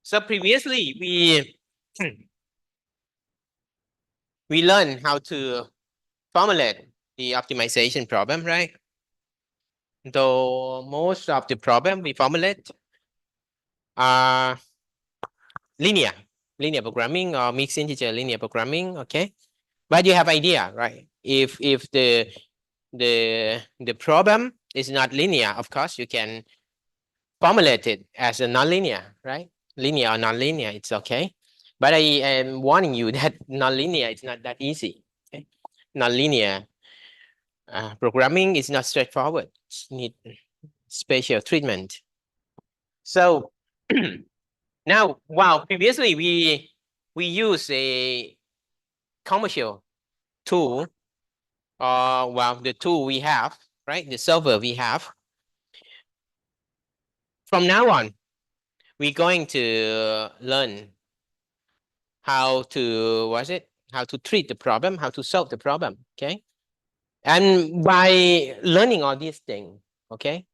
So previously we learned how to formulate the optimization problem, right? Though most of the problem we formulate are linear programming or mixed integer linear programming, okay? But you have idea, right? If the problem is not linear, of course you can formulate it as a nonlinear, right? Linear or nonlinear, it's okay. But I am warning you that nonlinear is not that easy. Okay? Nonlinear programming is not straightforward. It need special treatment. So now, wow, previously we use a commercial tool, well, the tool we have, right? The solver we have. From now on, we're going to learn how to, what's it? How to treat the problem, how to solve the problem, okay? And by learning all these things, okay,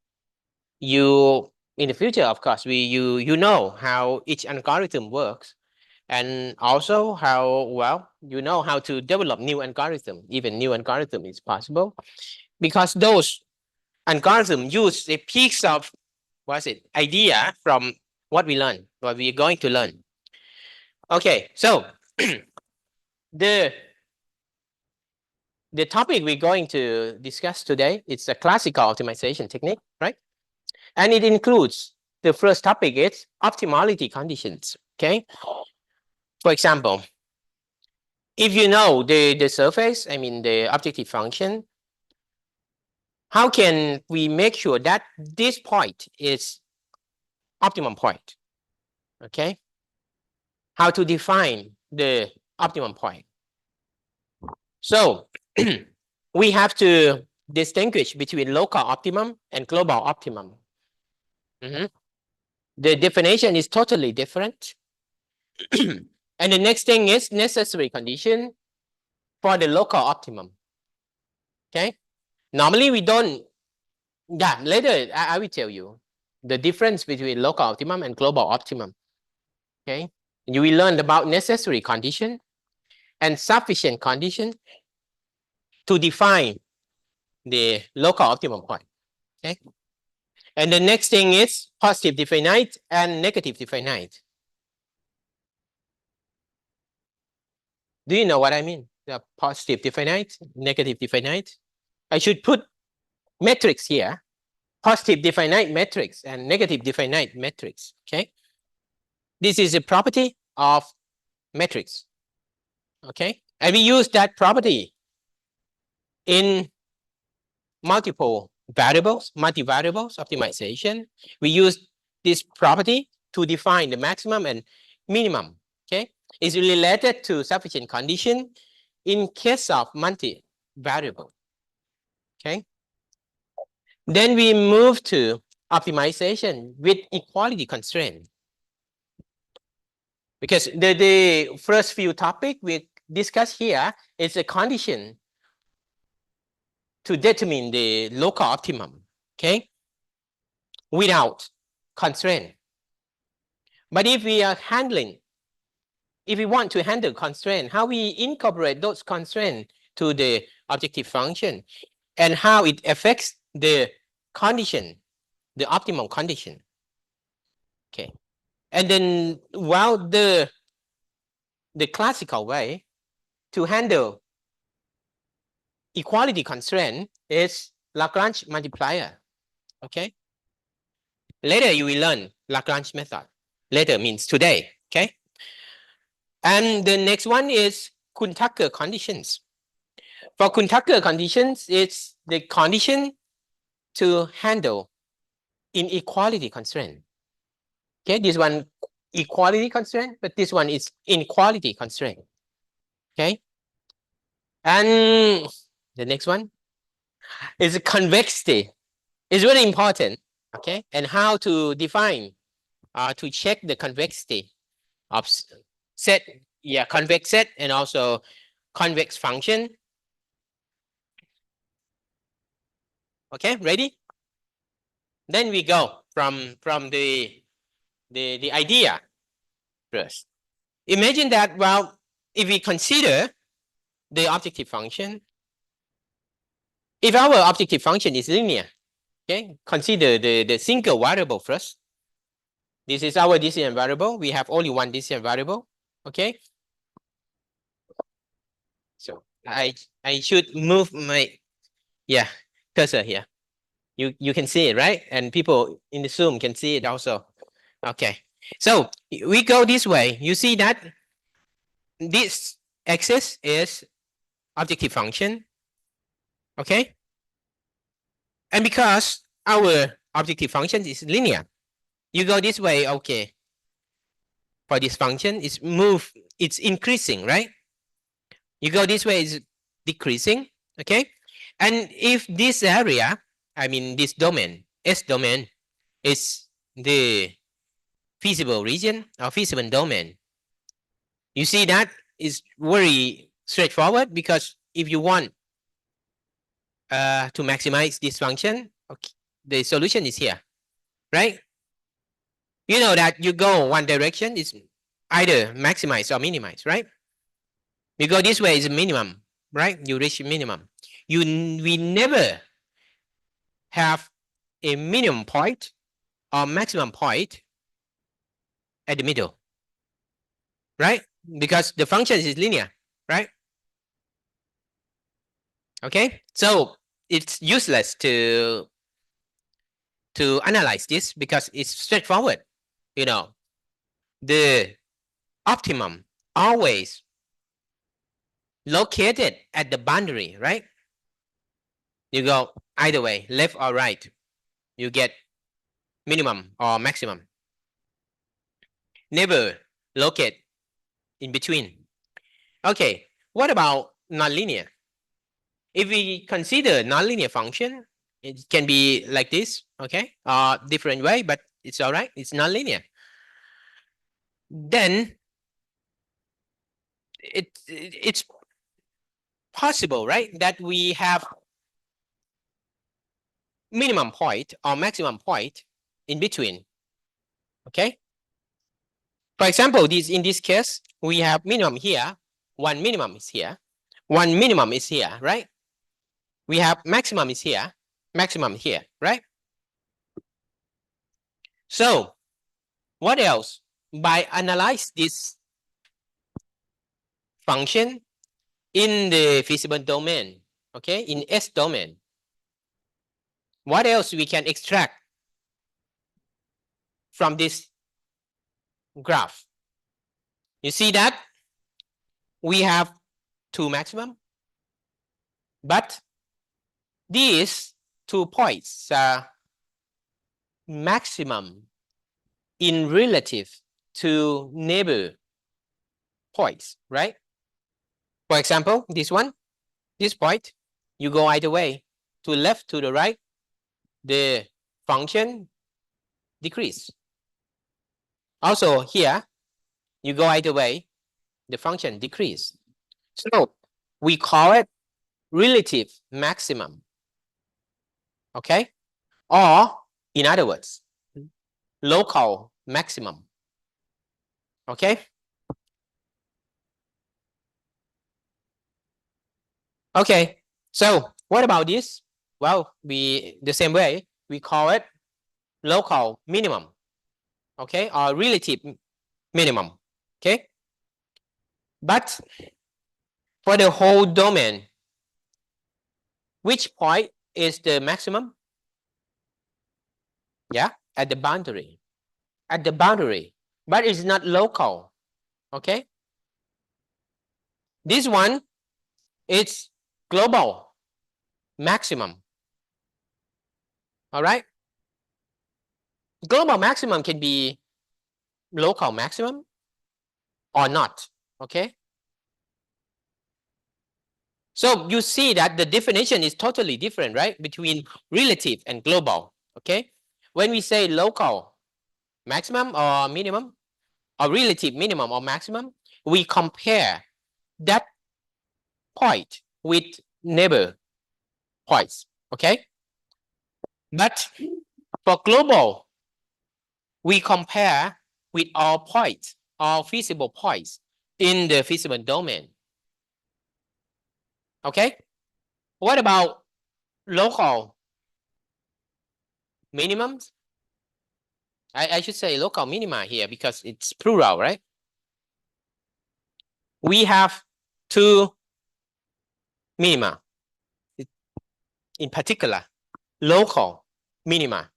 you, in the future, of course, you know how each algorithm works, and also how, well, you know how to develop new algorithm. Even new algorithm is possible because those algorithm use a piece of, what's it, idea from what we learn, what we're going to learn. Okay, so the topic we're going to discuss today is a classical optimization technique, right? And it includes, the first topic is optimality conditions, okay? For example, if you know the surface, I mean the objective function, how can we make sure that this point is optimum point, okay? How to define the optimum point? So we have to distinguish between local optimum and global optimum. The definition is totally different. And the next thing is necessary condition for the local optimum. Okay. Normally we don't, yeah, later I will tell you the difference between local optimum and global optimum. Okay. You will learn about necessary condition and sufficient condition to define the local optimum point. Okay. And the next thing is positive definite and negative definite. Do you know what I mean? The positive definite, negative definite. I should put metrics here. Positive definite matrix and negative definite matrix. Okay. This is a property of matrix. Okay. And we use that property in multiple variables, multivariables optimization. We use this property to define the maximum and minimum. Okay. It's related to sufficient condition in case of multivariable. Okay. Then we move to optimization with equality constraint. Because the first few topics we discuss here is a condition to determine the local optimum, okay, without constraint. But if we are handling, if we want to handle constraint, how we incorporate those constraints to the objective function and how it affects the condition, the optimum condition. Okay. And then, well, the classical way to handle equality constraint is Lagrange multiplier. Okay. Later you will learn Lagrange method. Later means today. Okay. And the next one is Kuhn-Tucker conditions. For Kuhn-Tucker conditions, it's the condition to handle inequality constraint. Okay, this one equality constraint, but this one is inequality constraint. Okay. And the next one is convexity. It's really important. Okay. And how to define, to check the convexity of set, yeah, convex set and also convex function. Okay, ready? Then we go from the idea first. Imagine that, well, if we consider the objective function, if our objective function is linear, okay, consider the single variable first. This is our decision variable. We have only one decision variable, okay? So I should move my, yeah, cursor here. You can see it, right? And people in the Zoom can see it also. Okay, so we go this way. You see that this axis is objective function, okay? And because our objective function is linear, you go this way, okay. For this function, it's increasing, right? You go this way, is decreasing, okay? And if this area, I mean this domain, S domain, is the feasible region or feasible domain, you see that is very straightforward, because if you want to maximize this function, okay, the solution is here, right? You know that you go one direction is either maximize or minimize, right? You go this way is minimum, right? You reach minimum. We never have a minimum point or maximum point at the middle, right? Because the function is linear, right? Okay, so it's useless to analyze this, because it's straightforward. You know, the optimum always located at the boundary, right? You go either way, left or right, you get minimum or maximum. Never locate in between. Okay, what about nonlinear? If we consider nonlinear function, it can be like this, okay? Different way, but it's all right. It's nonlinear. Then it's possible, right, that we have minimum point or maximum point in between, okay? For example, in this case, we have minimum here, one minimum is here, one minimum is here, right? We have maximum is here, maximum here, right? So what else? By analyze this function in the feasible domain, okay, in S domain, what else we can extract from this graph? You see that we have two maximum, but these 2 points are maximum in relative to neighbor points, right? For example, this one, this point, you go either way, to left, to the right, the function decrease. Also here, you go either way, the function decrease. So we call it relative maximum, okay? Or in other words, local maximum, okay? Okay, so what about this? Well, the same way, we call it local minimum, okay, or relative minimum, okay? But for the whole domain, which point is the maximum? Yeah, at the boundary. At the boundary, but it's not local, okay? This one, it's global maximum, all right? Global maximum can be local maximum or not, okay? So you see that the definition is totally different, right? Between relative and global, okay? When we say local maximum or minimum, or relative minimum or maximum, we compare that point with neighbor points, okay? But for global, we compare with all points, all feasible points in the feasible domain. Okay? What about local minimums? I should say local minima here because it's plural, right? We have two minima, in particular, local minima.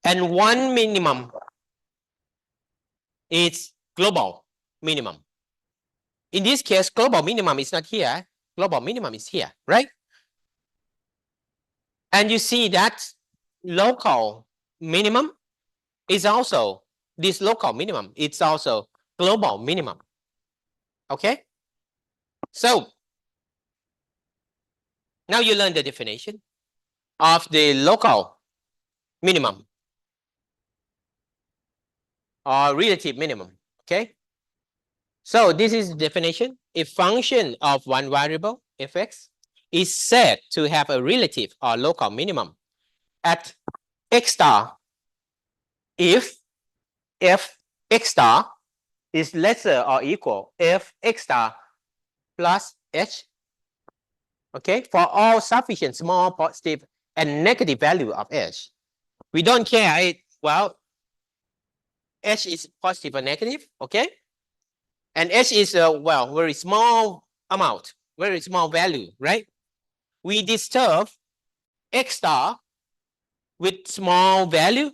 And one minimum is global minimum. In this case, global minimum is not here. Global minimum is here, right? And you see that local minimum is also, this local minimum, it's also global minimum. Okay? So now you learn the definition of the local minimum or relative minimum. Okay? So this is the definition. A function of one variable, fx, is said to have a relative or local minimum at x star if f x star is lesser or equal if x star plus h. Okay, for all sufficient small positive and negative value of h. We don't care well, h is positive or negative, okay? And h is well, very small amount, very small value, right? We disturb x star with small value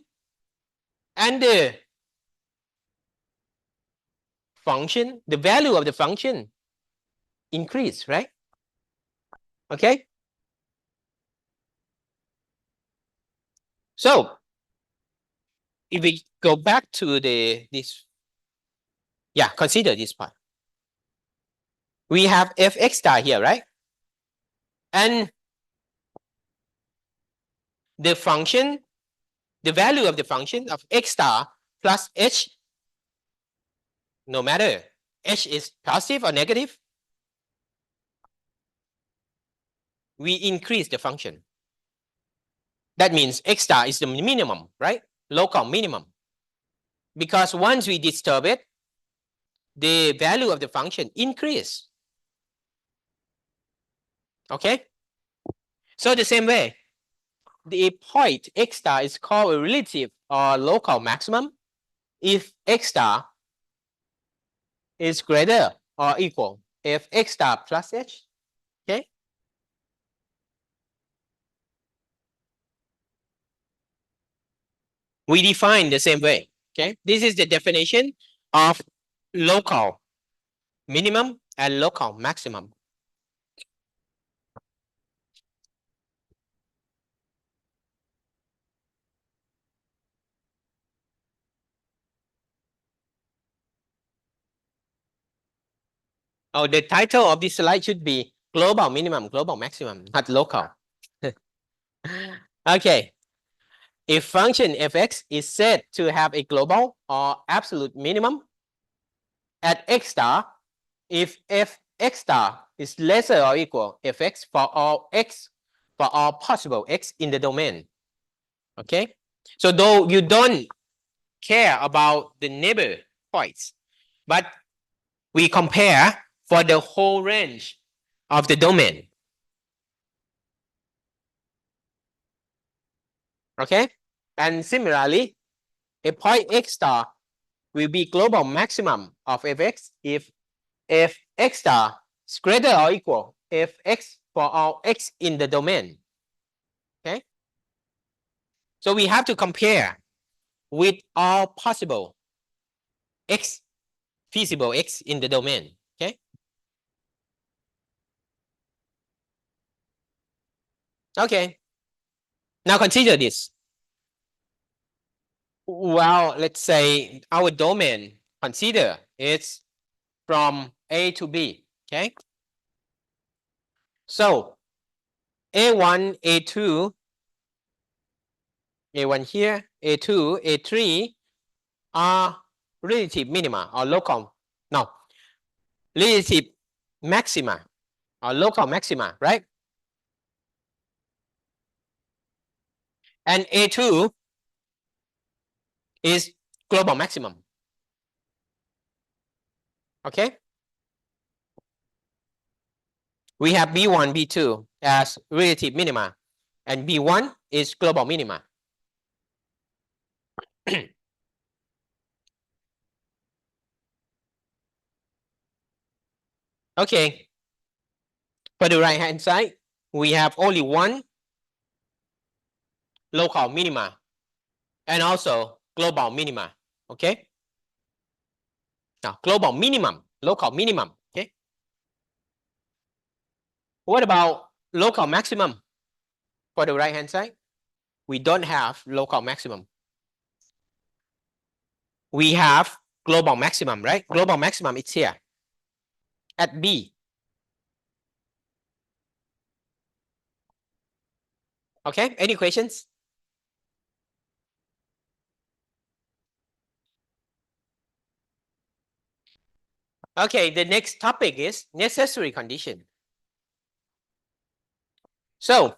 and the function, the value of the function increase, right? Okay. So if we go back to this, yeah, consider this part. We have fx star here, right? And the function, the value of the function of x star plus h, no matter h is positive or negative, we increase the function. That means x star is the minimum, right? Local minimum. Because once we disturb it, the value of the function increase. Okay? So the same way, the point x star is called a relative or local maximum if x star is greater or equal if x star plus h. Okay? We define the same way. Okay? This is the definition of local minimum and local maximum. Oh, the title of this slide should be global minimum, global maximum, not local. Okay. If function fx is said to have a global or absolute minimum at x star, if fx star is lesser or equal fx for all x, for all possible x in the domain. Okay. So though you don't care about the neighbor points, but we compare for the whole range of the domain. Okay? And similarly, a point x star will be global maximum of fx if x star is greater or equal if x for all x in the domain. Okay? So we have to compare with all possible x, feasible x in the domain. Okay? Okay. Now consider this. Well, let's say our domain, consider it's from A to B. Okay? So A1, A2, A1 here, A2, A3 are relative minima or local, no, relative maxima or local maxima, right? And A2 is global maximum. Okay. We have B1, B2 as relative minima, and B1 is global minima. Okay. For the right hand side, we have only one local minima and also global minima. Okay. Now, global minimum, local minimum. Okay. What about local maximum? For the right hand side, we don't have local maximum. We have global maximum, right? Global maximum is here at B. Okay, any questions? Okay, the next topic is necessary condition. So,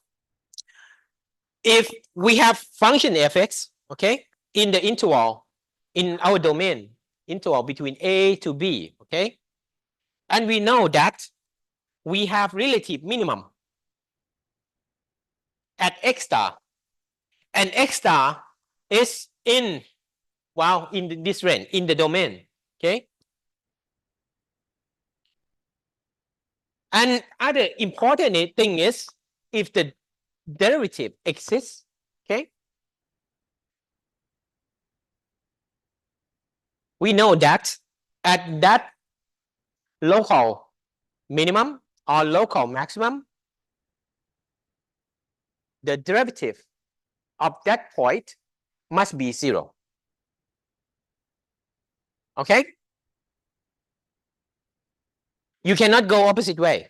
if we have function fx, okay, in the interval, in our domain, interval between A to B, okay, and we know that we have relative minimum at x star, and x star is in, wow, in this range, in the domain, okay. And other important thing is if the derivative exists, okay, we know that at that local minimum or local maximum, the derivative of that point must be 0. Okay? You cannot go opposite way.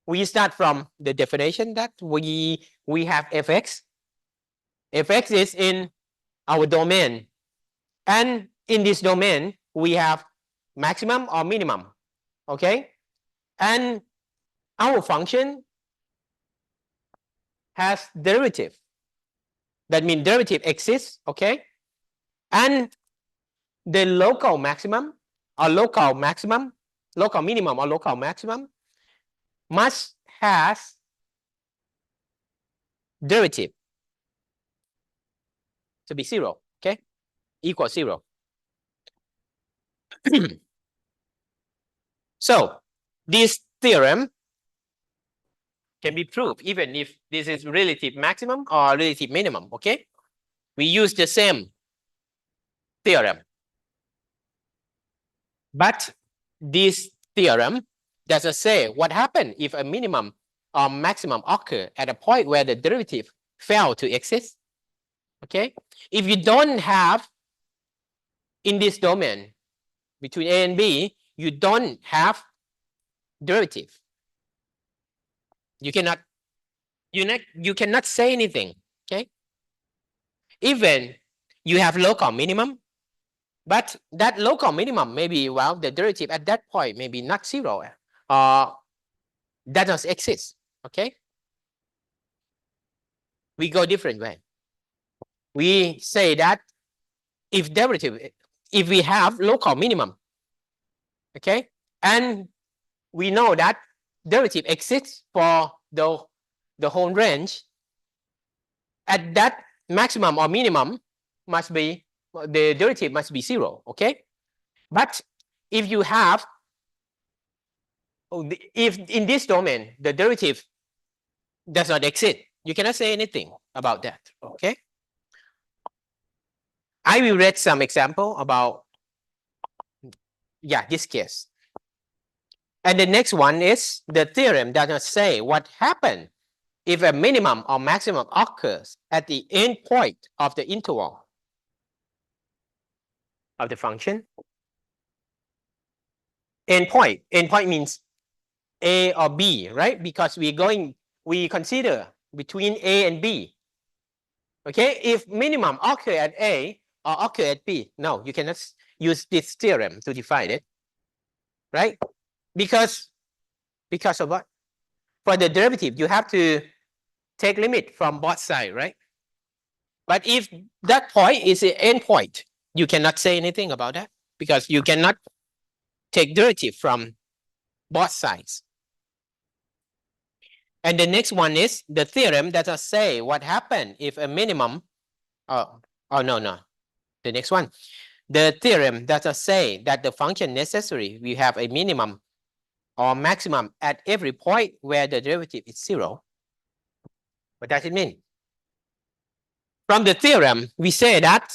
We start from the definition that we have fx. Fx is in our domain. And in this domain, we have maximum or minimum. Okay? And our function has derivative. That means derivative exists, okay? And the local maximum or local maximum, local minimum or local maximum must has derivative to be 0, okay? Equal 0. So this theorem can be proved even if this is relative maximum or relative minimum, okay? We use the same theorem. But this theorem doesn't say what happens if a minimum or maximum occur at a point where the derivative fail to exist. Okay? If you don't have in this domain between A and B, you don't have derivative. You cannot say anything. Okay? Even you have local minimum, but that local minimum maybe, well, the derivative at that point maybe not 0 or that does exist. Okay? We go different way. We say that if derivative, if we have local minimum, okay, and we know that derivative exists for the whole range, at that maximum or minimum must be, the derivative must be 0, okay? But if you have, if in this domain, the derivative does not exist, you cannot say anything about that, okay? I will read some example about, yeah, this case. And the next one is the theorem does not say what happens if a minimum or maximum occurs at the end point of the interval of the function. Endpoint means A or B, right? Because we consider between A and B. Okay, if minimum occur at A or occur at B, no, you cannot use this theorem to define it, right? Because of what? For the derivative, you have to take limit from both sides, right? But if that point is the end point, you cannot say anything about that because you cannot take derivative from both sides. And the next one is the theorem that say what happened if a minimum, oh no, the next one. The theorem that say that the function necessary will have a minimum or maximum at every point where the derivative is 0. What does it mean? From the theorem, we say that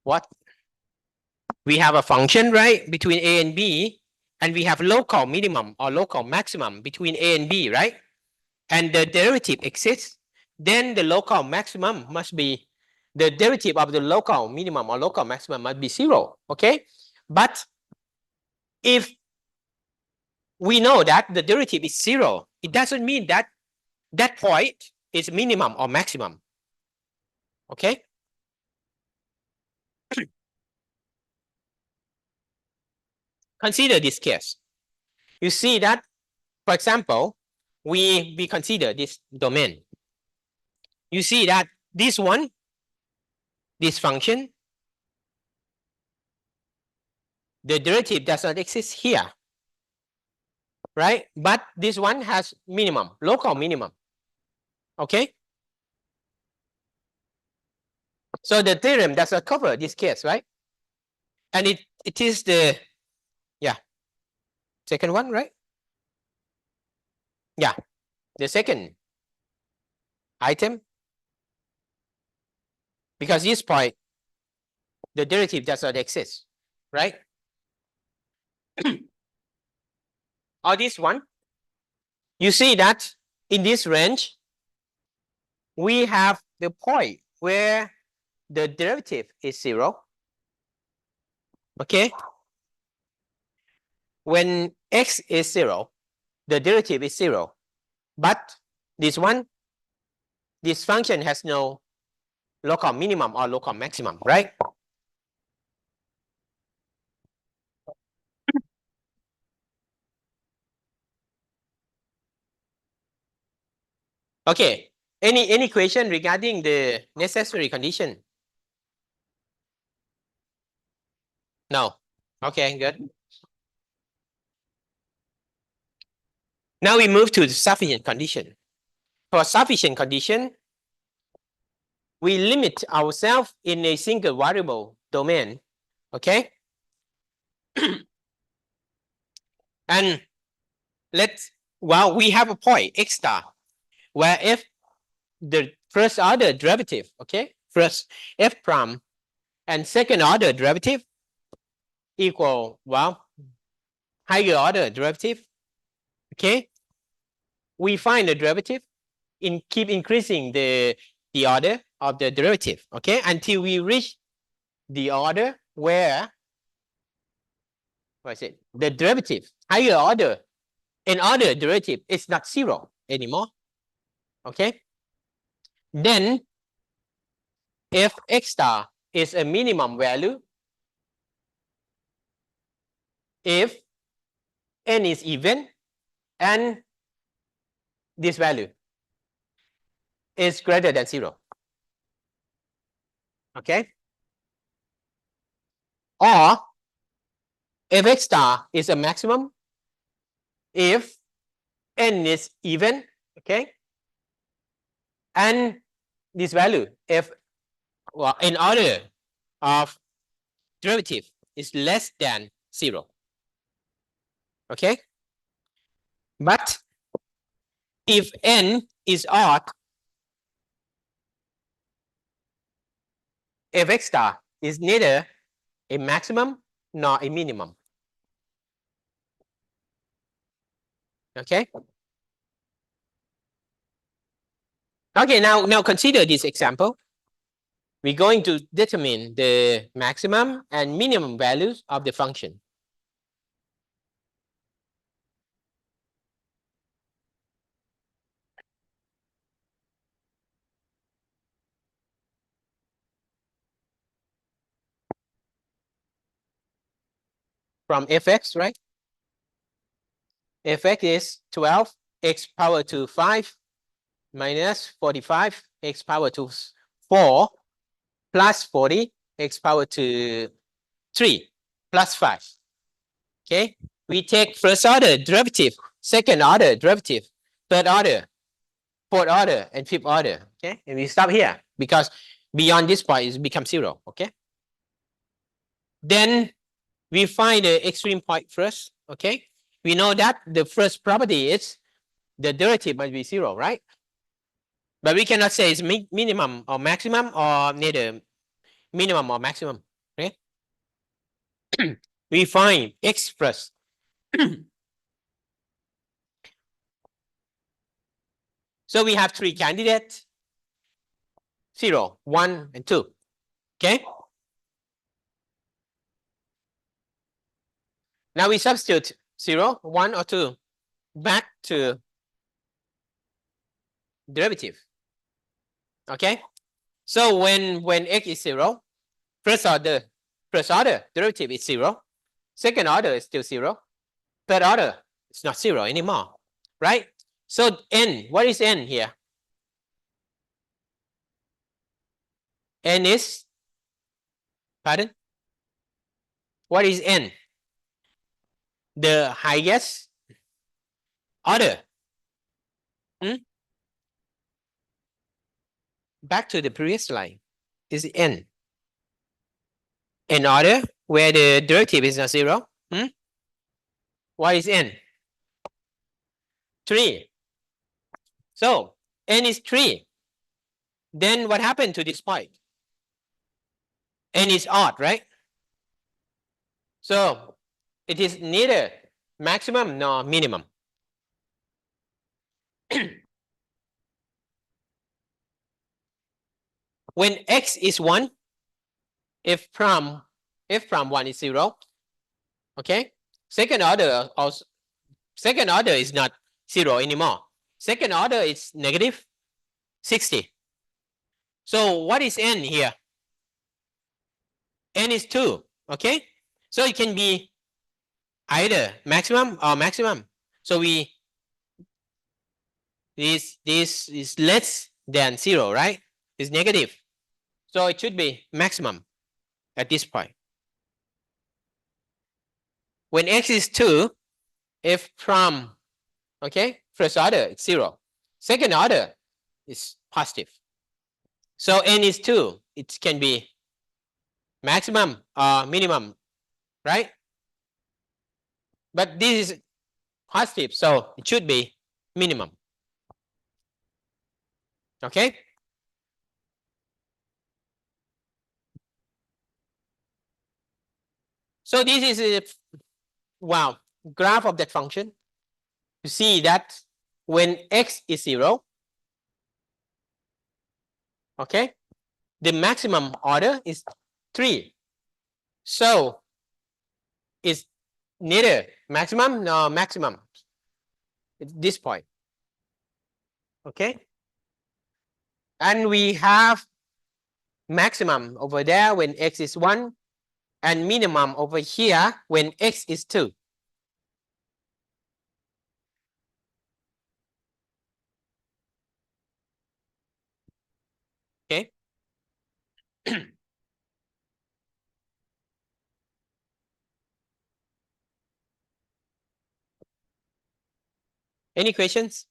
what? We have a function, right, between A and B, and we have local minimum or local maximum between A and B, right? And the derivative exists, then the local maximum must be, the derivative of the local minimum or local maximum must be 0, okay? But if we know that the derivative is 0, it doesn't mean that that point is minimum or maximum, okay? Consider this case. You see that, for example, we consider this domain. You see that this one, this function, the derivative does not exist here, right? But this one has minimum, local minimum, okay? So the theorem does not cover this case, right? And it is the, yeah, second one, right? Yeah, the second item. Because this point, the derivative does not exist, right? Or this one, you see that in this range, we have the point where the derivative is 0, okay? When x is 0, the derivative is 0. But this one, this function has no local minimum or local maximum, right? Okay. Any question regarding the necessary condition? No. Okay, good. Now we move to the sufficient condition. For sufficient condition, we limit ourselves in a single variable domain, okay? And well, we have a point x star where if the first order derivative, okay, first f prime and second order derivative equal, well, higher order derivative, okay, we find the derivative keep increasing the order of the derivative, okay, until we reach the order where, what is it, the derivative, higher order, an order derivative is not 0 anymore, okay? Then if x star is a minimum value, if n is even, and this value is greater than 0, okay? Or if x star is a maximum, if n is even, okay, and this value, if, well, in order of derivative is less than 0, okay? But if n is odd, if x star is neither a maximum nor a minimum, okay? Okay, now consider this example. We're going to determine the maximum and minimum values of the function. From fx, right? Fx is 12 x power to 5 minus 45 x power to 4 plus 40 x power to 3 plus 5. Okay, we take first order derivative, second order derivative, third order, fourth order, and fifth order. Okay, and we stop here because beyond this point it becomes 0. Okay, then we find the extreme point first. Okay, we know that the first property is the derivative must be 0, right? But we cannot say it's minimum or maximum or neither minimum or maximum. Okay, we find x first. So we have 3 candidates: 0, 1, and 2. Okay. Now we substitute 0, 1, or 2 back to derivative. Okay. So when x is 0, first order derivative is 0. Second order is still 0. Third order is not 0 anymore, right? So n, what is n here? N is, pardon? What is n? The highest order. Back to the previous slide. Is n. N order where the derivative is not 0. What is n? 3. So n is 3. Then what happened to this point? N is odd, right? So it is neither maximum nor minimum. When x is 1, if from 1 is 0, okay? Second order is not 0 anymore. Second order is negative 60. So what is n here? N is 2, okay? So it can be either maximum or maximum. So this is less than 0, right? It's negative. So it should be maximum at this point. When x is 2, if from, okay, first order, it's 0. Second order is positive. So n is 2. It can be maximum or minimum, right? But this is positive, so it should be minimum. Okay? So this is a graph of that function. You see that when x is 0, okay, the maximum order is 3. So it's neither maximum nor maximum at this point. Okay? And we have maximum over there when x is 1 and minimum over here when x is 2. Okay? Any questions?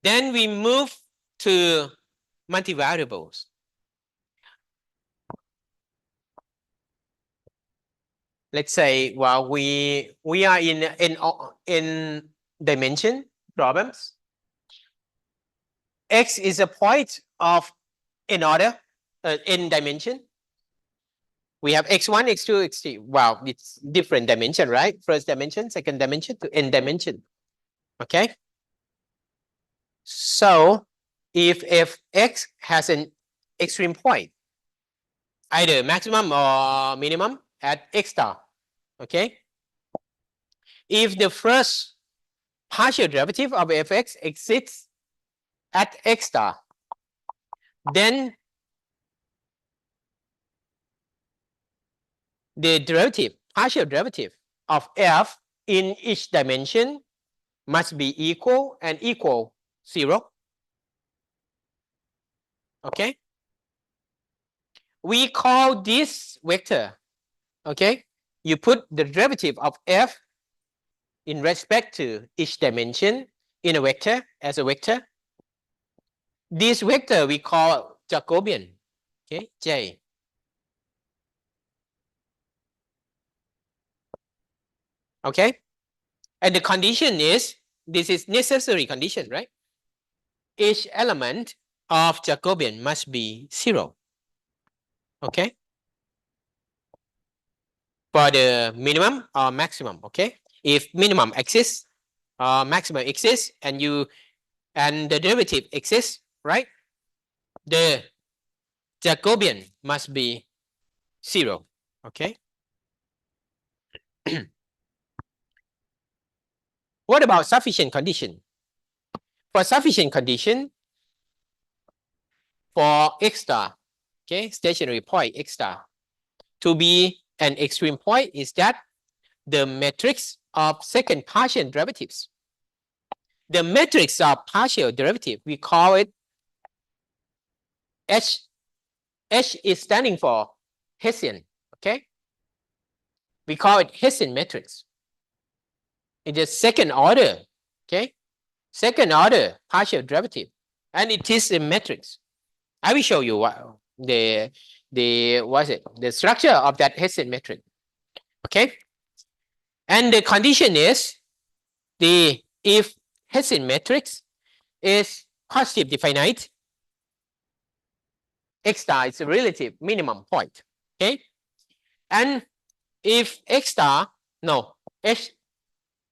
Then we move to multivariables. Let's say, well, we are in dimension problems. X is a point of n order, n dimension. We have x1, x2, x3. Wow, it's different dimension, right? First dimension, second dimension to n dimension. Okay. So if x has an extreme point, either maximum or minimum at x star, okay? If the first partial derivative of fx exists at x star, then the derivative, partial derivative of f in each dimension must be equal and equal 0. Okay. We call this vector. Okay. You put the derivative of f in respect to each dimension in a vector as a vector. This vector we call Jacobian. Okay, J. Okay. And the condition is, this is necessary condition, right? Each element of Jacobian must be 0. Okay. For the minimum or maximum. Okay. If minimum exists, maximum exists, and the derivative exists, right? The Jacobian must be 0. Okay. What about sufficient condition? For sufficient condition, for x star, okay, stationary point x star, to be an extreme point is that the matrix of second partial derivatives. The matrix of partial derivative, we call it H. H is standing for Hessian, okay? We call it Hessian matrix. It is second order, okay? Second order partial derivative, and it is a matrix. I will show you what the structure of that Hessian matrix, okay? And the condition is if Hessian matrix is positive definite, x star is a relative minimum point, okay? And if x star, no,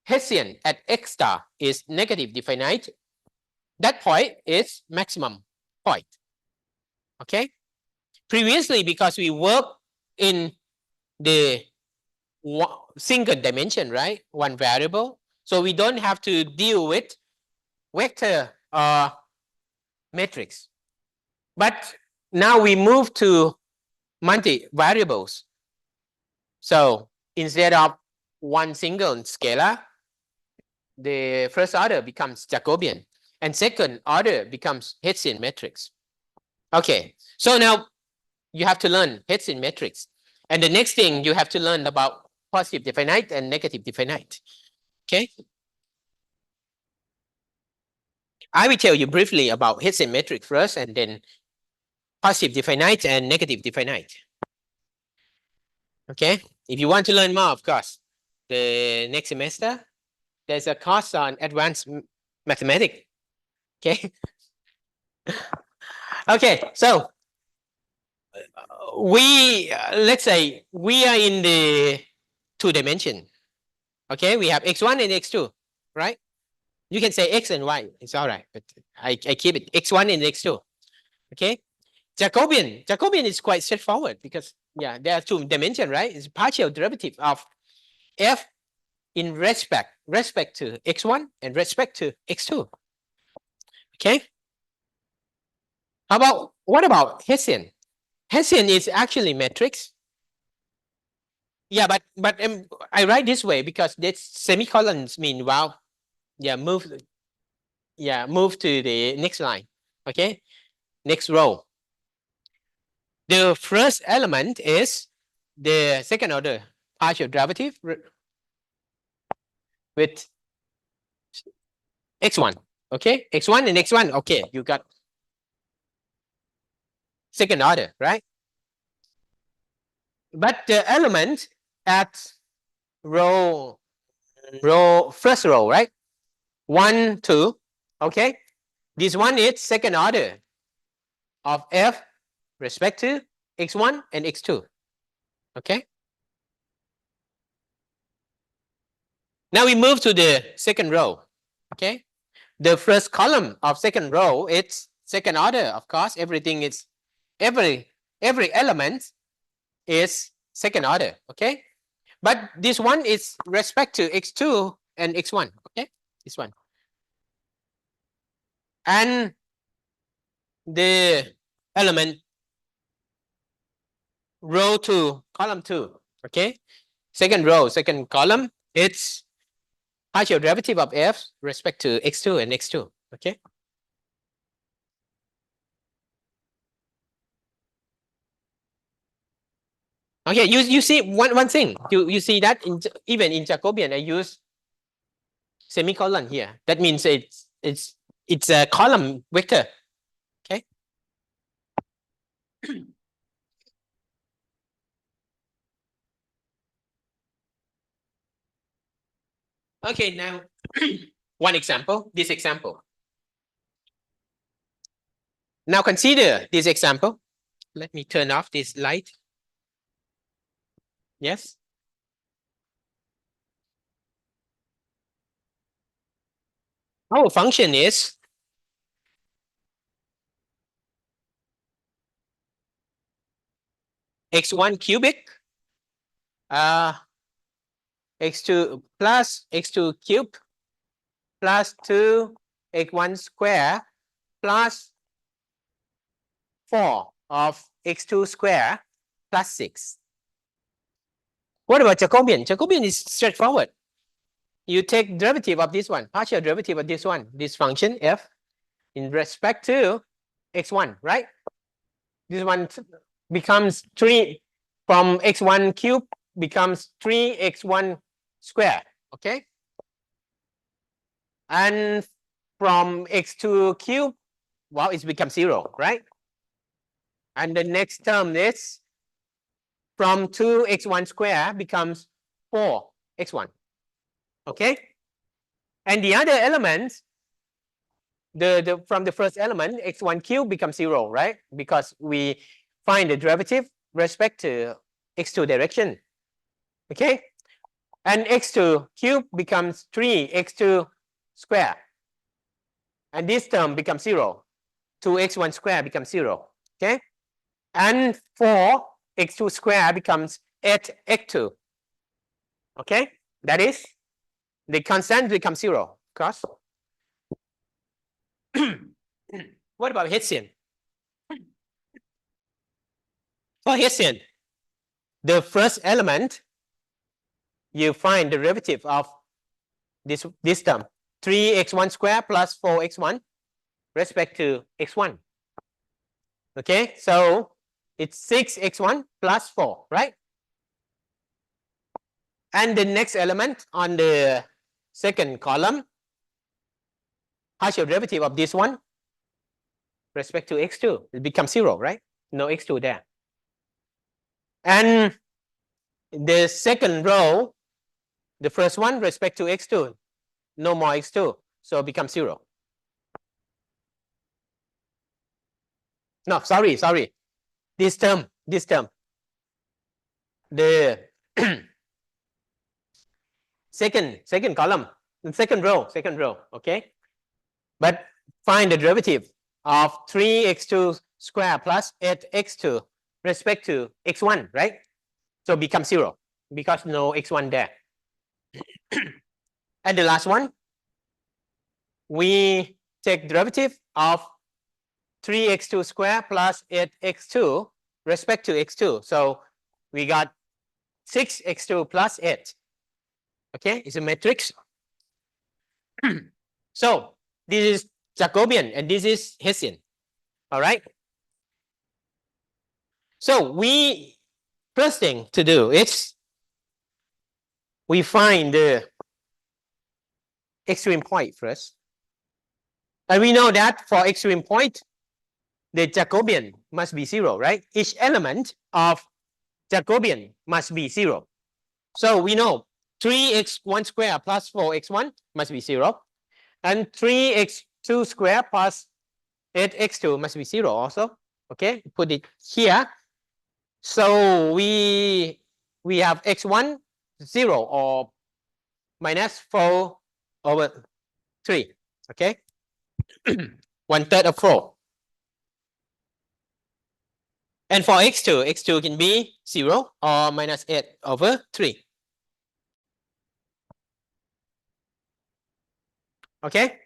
Hessian at x star is negative definite, that point is maximum point, okay? Previously, because we work in the single dimension, right? One variable. So we don't have to deal with vector or matrix. But now we move to multi-variables. So instead of one single scalar, the first order becomes Jacobian, and second order becomes Hessian matrix. Okay, so now you have to learn Hessian matrix. And the next thing you have to learn about positive definite and negative definite. Okay. I will tell you briefly about Hessian matrix first, and then positive definite and negative definite. Okay. If you want to learn more, of course, the next semester, there's a course on advanced mathematics. Okay. Okay. So let's say we are in the 2 dimension. Okay. We have x1 and x2, right? You can say x and y. It's all right, but I keep it x1 and x2. Okay. Jacobian is quite straightforward because there are 2 dimensions, right? It's partial derivative of f in respect to x1 and respect to x2. Okay. What about Hessian? Hessian is actually matrix. Yeah, but I write this way because this semicolons mean wow. Yeah, move to the next line. Okay, next row. The first element is the second order partial derivative with x1. Okay, x1 and x1. Okay, you got second order, right? But the element at first row, right? 1, 2. Okay, this one is second order of f respect to x1 and x2. Okay. Now we move to the second row. Okay. The first column of second row, it's second order. Of course, everything is every element is second order. Okay. But this one is respect to x2 and x1. Okay. This one. And the element row 2, column 2. Okay. Second row, second column, it's partial derivative of f respect to x2 and x2. Okay. Okay, you see one thing. You see that even in Jacobian, I use semicolon here. That means it's a column vector. Okay. Okay, now one example, this example. Now consider this example. Let me turn off this light. Yes. Our function is x1 cubic, x2 plus x2 cube plus 2 x1 square plus 4 of x2 square plus 6. What about Jacobian? Jacobian is straightforward. You take derivative of this one, partial derivative of this one, this function f in respect to x1, right? This one becomes 3 from x1 cube becomes 3x1 square, okay? And from x2 cube, well, it's become 0, right? And the next term is from 2x1 square becomes 4x1, okay? And the other elements, from the first element, x1 cube becomes 0, right? Because we find the derivative respect to x2 direction, okay? And x2 cube becomes 3x2 square. And this term becomes 0. 2x1 square becomes 0, okay? And 4x2 square becomes 8x2, okay? That is, the constant becomes 0, of course. What about Hessian? For Hessian, the first element, you find the derivative of this term, 3x1 square plus 4x1 respect to x1. Okay, so it's 6x1 plus 4, right? And the next element on the second column, partial derivative of this one respect to x2, it becomes 0, right? No x2 there. And the second row, the first one respect to x2, no more x2, so it becomes 0. No, sorry. This term, the second column, second row, okay? But find the derivative of 3x2 square plus 8x2 respect to x1, right? So it becomes 0 because no x1 there. And the last one, we take derivative of 3x2 square plus 8x2 respect to x2. So we got 6x2 plus 8. Okay, it's a matrix. So this is Jacobian and this is Hessian. All right. So we first thing to do is we find the extreme point first. And we know that for extreme point, the Jacobian must be 0, right? Each element of Jacobian must be 0. So we know 3x1 square plus 4x1 must be 0. And 3x2 square plus 8x2 must be 0 also. Okay, put it here. So we have x1 0 or minus 4 over 3. Okay, 1/3 of 4. And for x2 can be 0 or minus 8 over 3. Okay,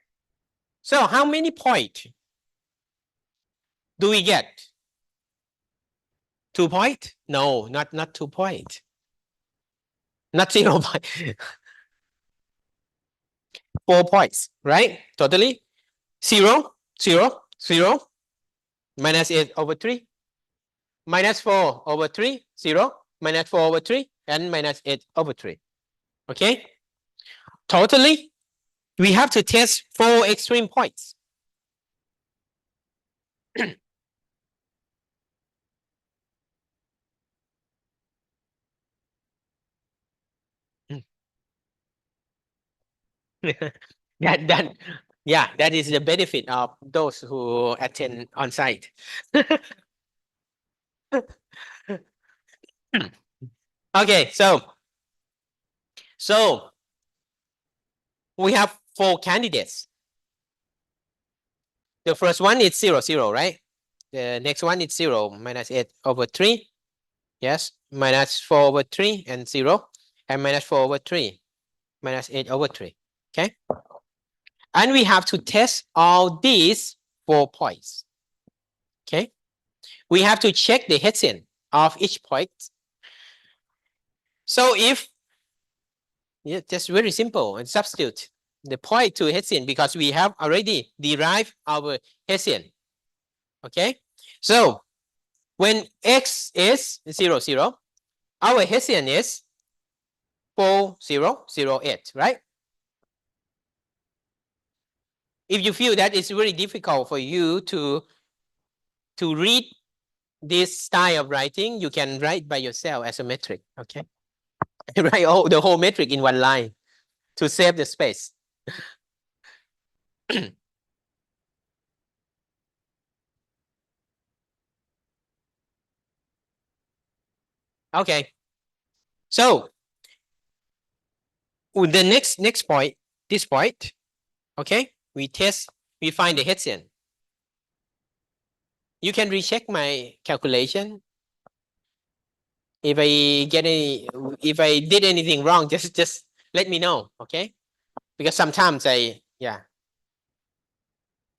so how many points do we get? 2 points? No, not 2 points. Not 0 point. 4 points, right? Totally. 0, 0, 0, minus 8 over 3, minus 4 over 3, 0, minus 4 over 3, and minus 8 over 3. Okay? Totally, we have to test 4 extreme points. that yeah, that is the benefit of those who attend on site. Okay, so we have 4 candidates. The first one is 0, 0, right? The next one is 0, minus 8 over 3. Yes, minus 4 over 3 and 0, and minus 4 over 3, minus 8 over 3. Okay? And we have to test all these 4 points. Okay? We have to check the Hessian of each point. So if, yeah, just very simple, and substitute the point to Hessian because we have already derived our Hessian. Okay? So when x is 0, 0, our Hessian is 4, 0, 0, 8, right? If you feel that it's very difficult for you to read this style of writing, you can write by yourself as a metric, okay? Write the whole metric in one line to save the space. Okay. So with the next point, this point, okay, we find the Hessian. You can recheck my calculation. If I did anything wrong, just let me know, okay? Because sometimes I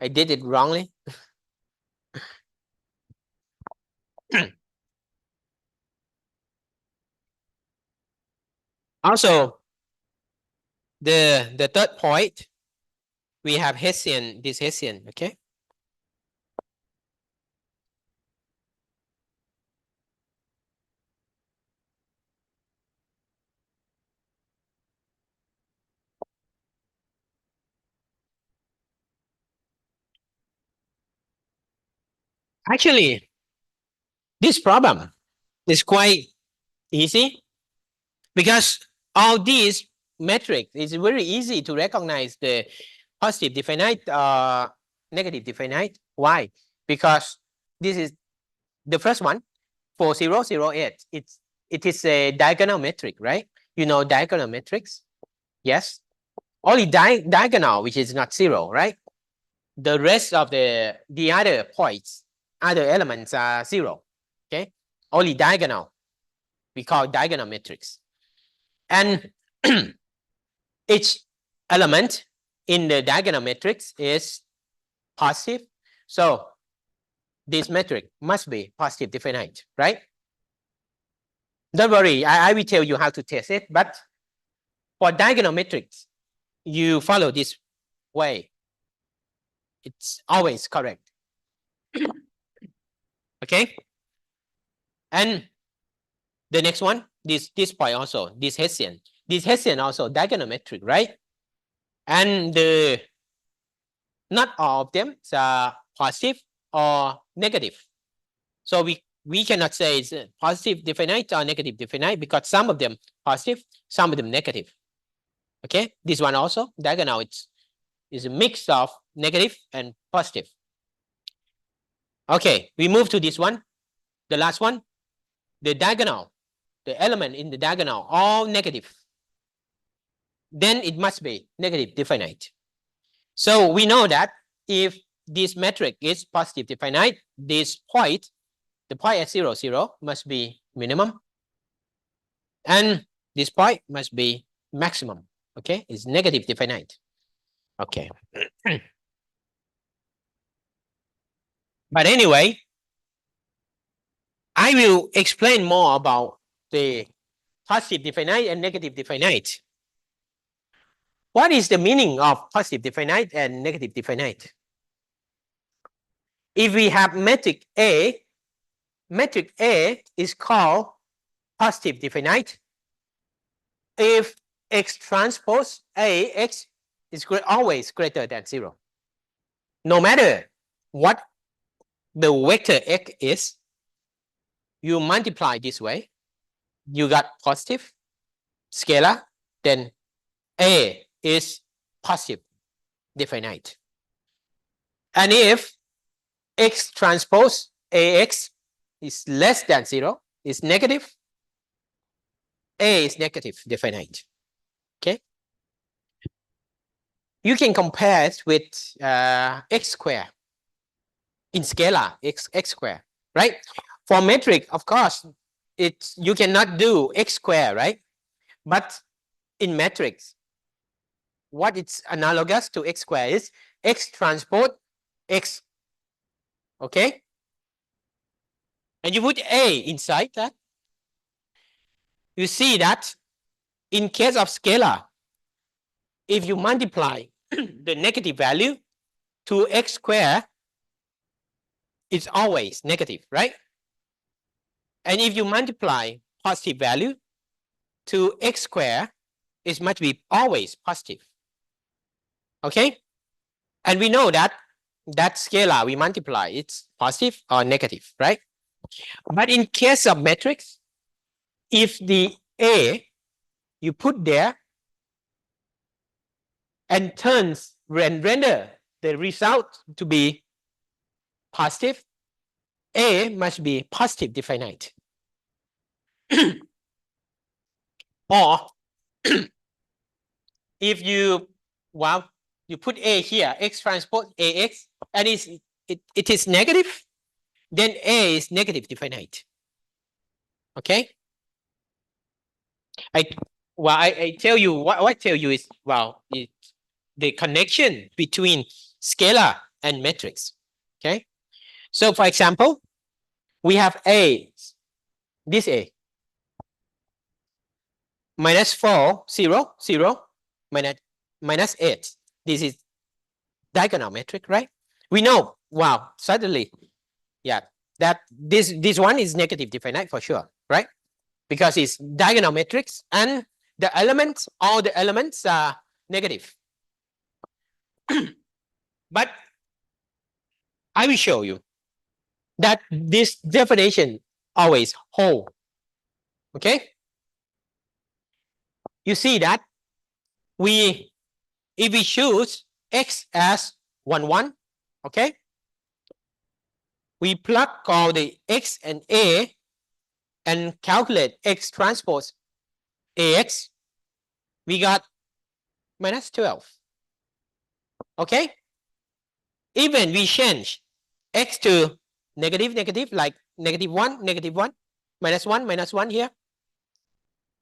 did it wrongly. Also, the third point, we have Hessian, this Hessian, okay? Actually, this problem is quite easy because all these metrics is very easy to recognize the positive definite, negative definite. Why? Because this is the first one, 4, 0, 0, 8. It is a diagonal metric, right? You know diagonal metrics? Yes. Only diagonal, which is not 0, right? The rest of the other points, other elements are 0. Okay, only diagonal. We call diagonal matrix, and each element in the diagonal matrix is positive. So this metric must be positive definite, right? Don't worry, I will tell you how to test it. But for diagonal matrix, you follow this way. It's always correct. Okay, and the next one, this point also, this Hessian also diagonal metric, right? And not all of them are positive or negative. So we cannot say it's positive definite or negative definite because some of them positive, some of them negative. Okay, this one also diagonal, is a mix of negative and positive. Okay, we move to this one, the last one, the diagonal, the element in the diagonal, all negative. Then it must be negative definite. So we know that if this metric is positive definite, this point, the point at 0, 0 must be minimum. And this point must be maximum. Okay, it's negative definite. Okay. But anyway, I will explain more about the positive definite and negative definite. What is the meaning of positive definite and negative definite? If we have metric A is called positive definite if X transpose AX is always greater than 0. No matter what the vector X is, you multiply this way, you got positive scalar, then A is positive definite. And if X transpose AX is less than 0, is negative, A is negative definite. Okay? You can compare it with X square in scalar, X square, right? For metric, of course, you cannot do X square, right? But in matrix, what it's analogous to X square is X transpose X. Okay? And you put A inside that. You see that in case of scalar, if you multiply the negative value to X square, it's always negative, right? And if you multiply positive value to X square, it must be always positive. Okay? And we know that scalar we multiply, it's positive or negative, right? But in case of matrix, if the A you put there and render the result to be positive, A must be positive definite. Or if you put A here, X transpose AX, and it is negative, then A is negative definite. Okay? I tell you what I tell you is the connection between scalar and matrix. Okay? So for example, we have A, this A, minus 4, 0, 0, minus 8. This is diagonal metric, right? We know, suddenly, yeah, that this one is negative definite for sure, right? Because it's diagonal matrix and the elements, all the elements are negative. But I will show you that this definition always hold. Okay? You see that if we choose X as 1, 1, okay? We plug all the X and A and calculate X transpose AX. We got minus 12. Okay? Even we change X to negative, negative, like negative 1, negative 1, minus 1, minus 1 here.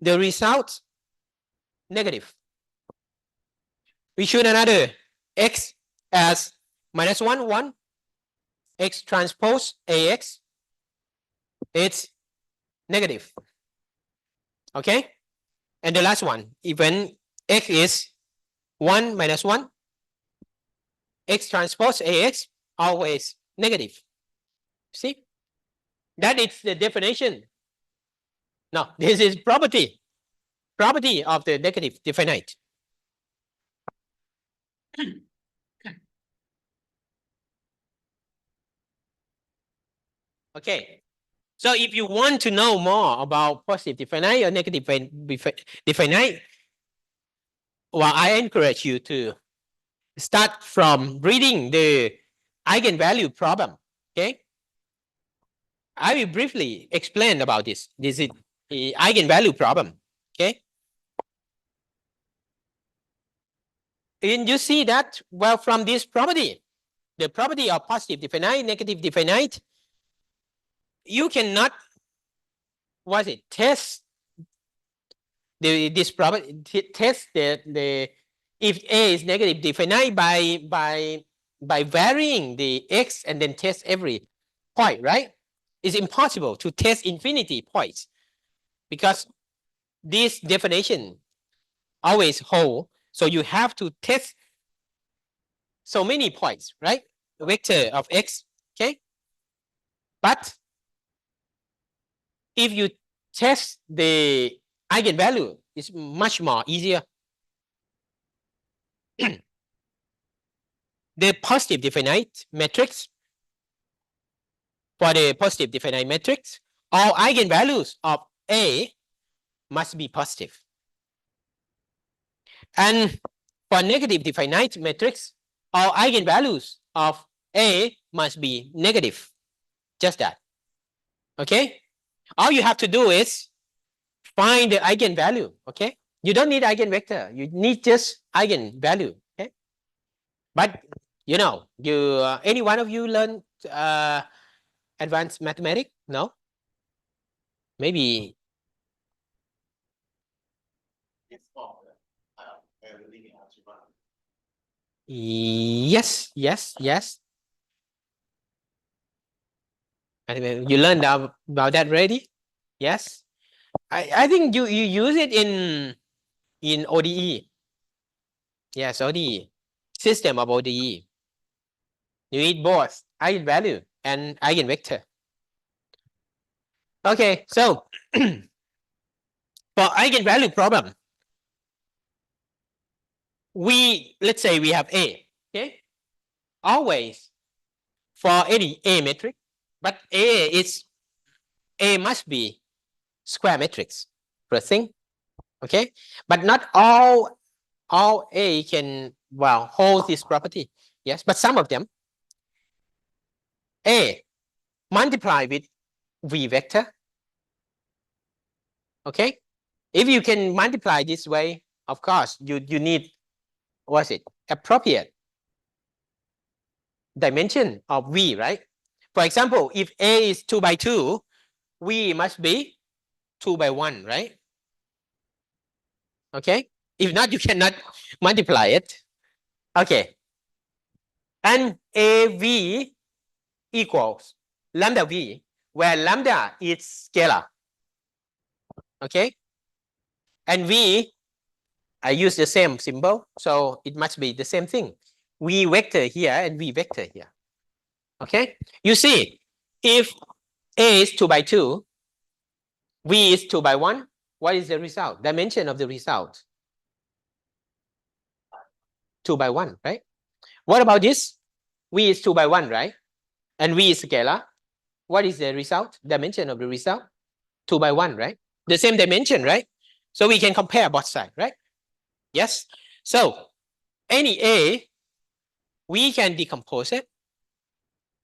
The result, negative. We choose another X as minus 1, 1. X transpose AX. It's negative. Okay? And the last one, even X is 1 minus 1, X transpose AX, always negative. See? That is the definition. No, this is property of the negative definite. Okay. So if you want to know more about positive definite or negative definite, I encourage you to start from reading the eigenvalue problem. Okay. I will briefly explain about this. This is the eigenvalue problem. Okay. And you see that, from this property, the property of positive definite, negative definite, you cannot, test this property, test the if A is negative definite by varying the X and then test every point, right? It's impossible to test infinity points because this definition always hold. So you have to test so many points, right? Vector of X, okay? But if you test the eigenvalue is much more easier. The positive definite matrix, for the positive definite matrix, all eigenvalues of A must be positive. And for negative definite matrix, all eigenvalues of A must be negative. Just that. Okay? All you have to do is find the eigenvalue. Okay? You don't need eigenvector. You need just eigenvalue. Okay? But you know, any one of you learn advanced mathematics? No? Maybe. Yes, yes, yes. You learned about that already? Yes. I think you use it in ODE. Yes, ODE. System of ODE. You need both eigenvalue and eigenvector. Okay, so for eigenvalue problem, let's say we have A. Okay, always for any A matrix, but A must be square matrix first thing. Okay, but not all A can hold this property. Yes, but some of them. A multiply with V vector. Okay, if you can multiply this way, of course you need what's it appropriate dimension of V, right? For example, if A is 2 by 2, V must be 2 by 1, right? Okay, if not, you cannot multiply it. Okay, and AV equals lambda V, where lambda is scalar. Okay, and V, I use the same symbol, so it must be the same thing. V vector here and V vector here. Okay, you see, if A is 2 by 2, V is 2 by 1, what is the result? Dimension of the result? 2 by 1, right? What about this? V is 2 by 1, right? And V is scalar. What is the result? Dimension of the result? 2 by 1, right? The same dimension, right? So we can compare both sides, right? Yes. So any A, we can decompose it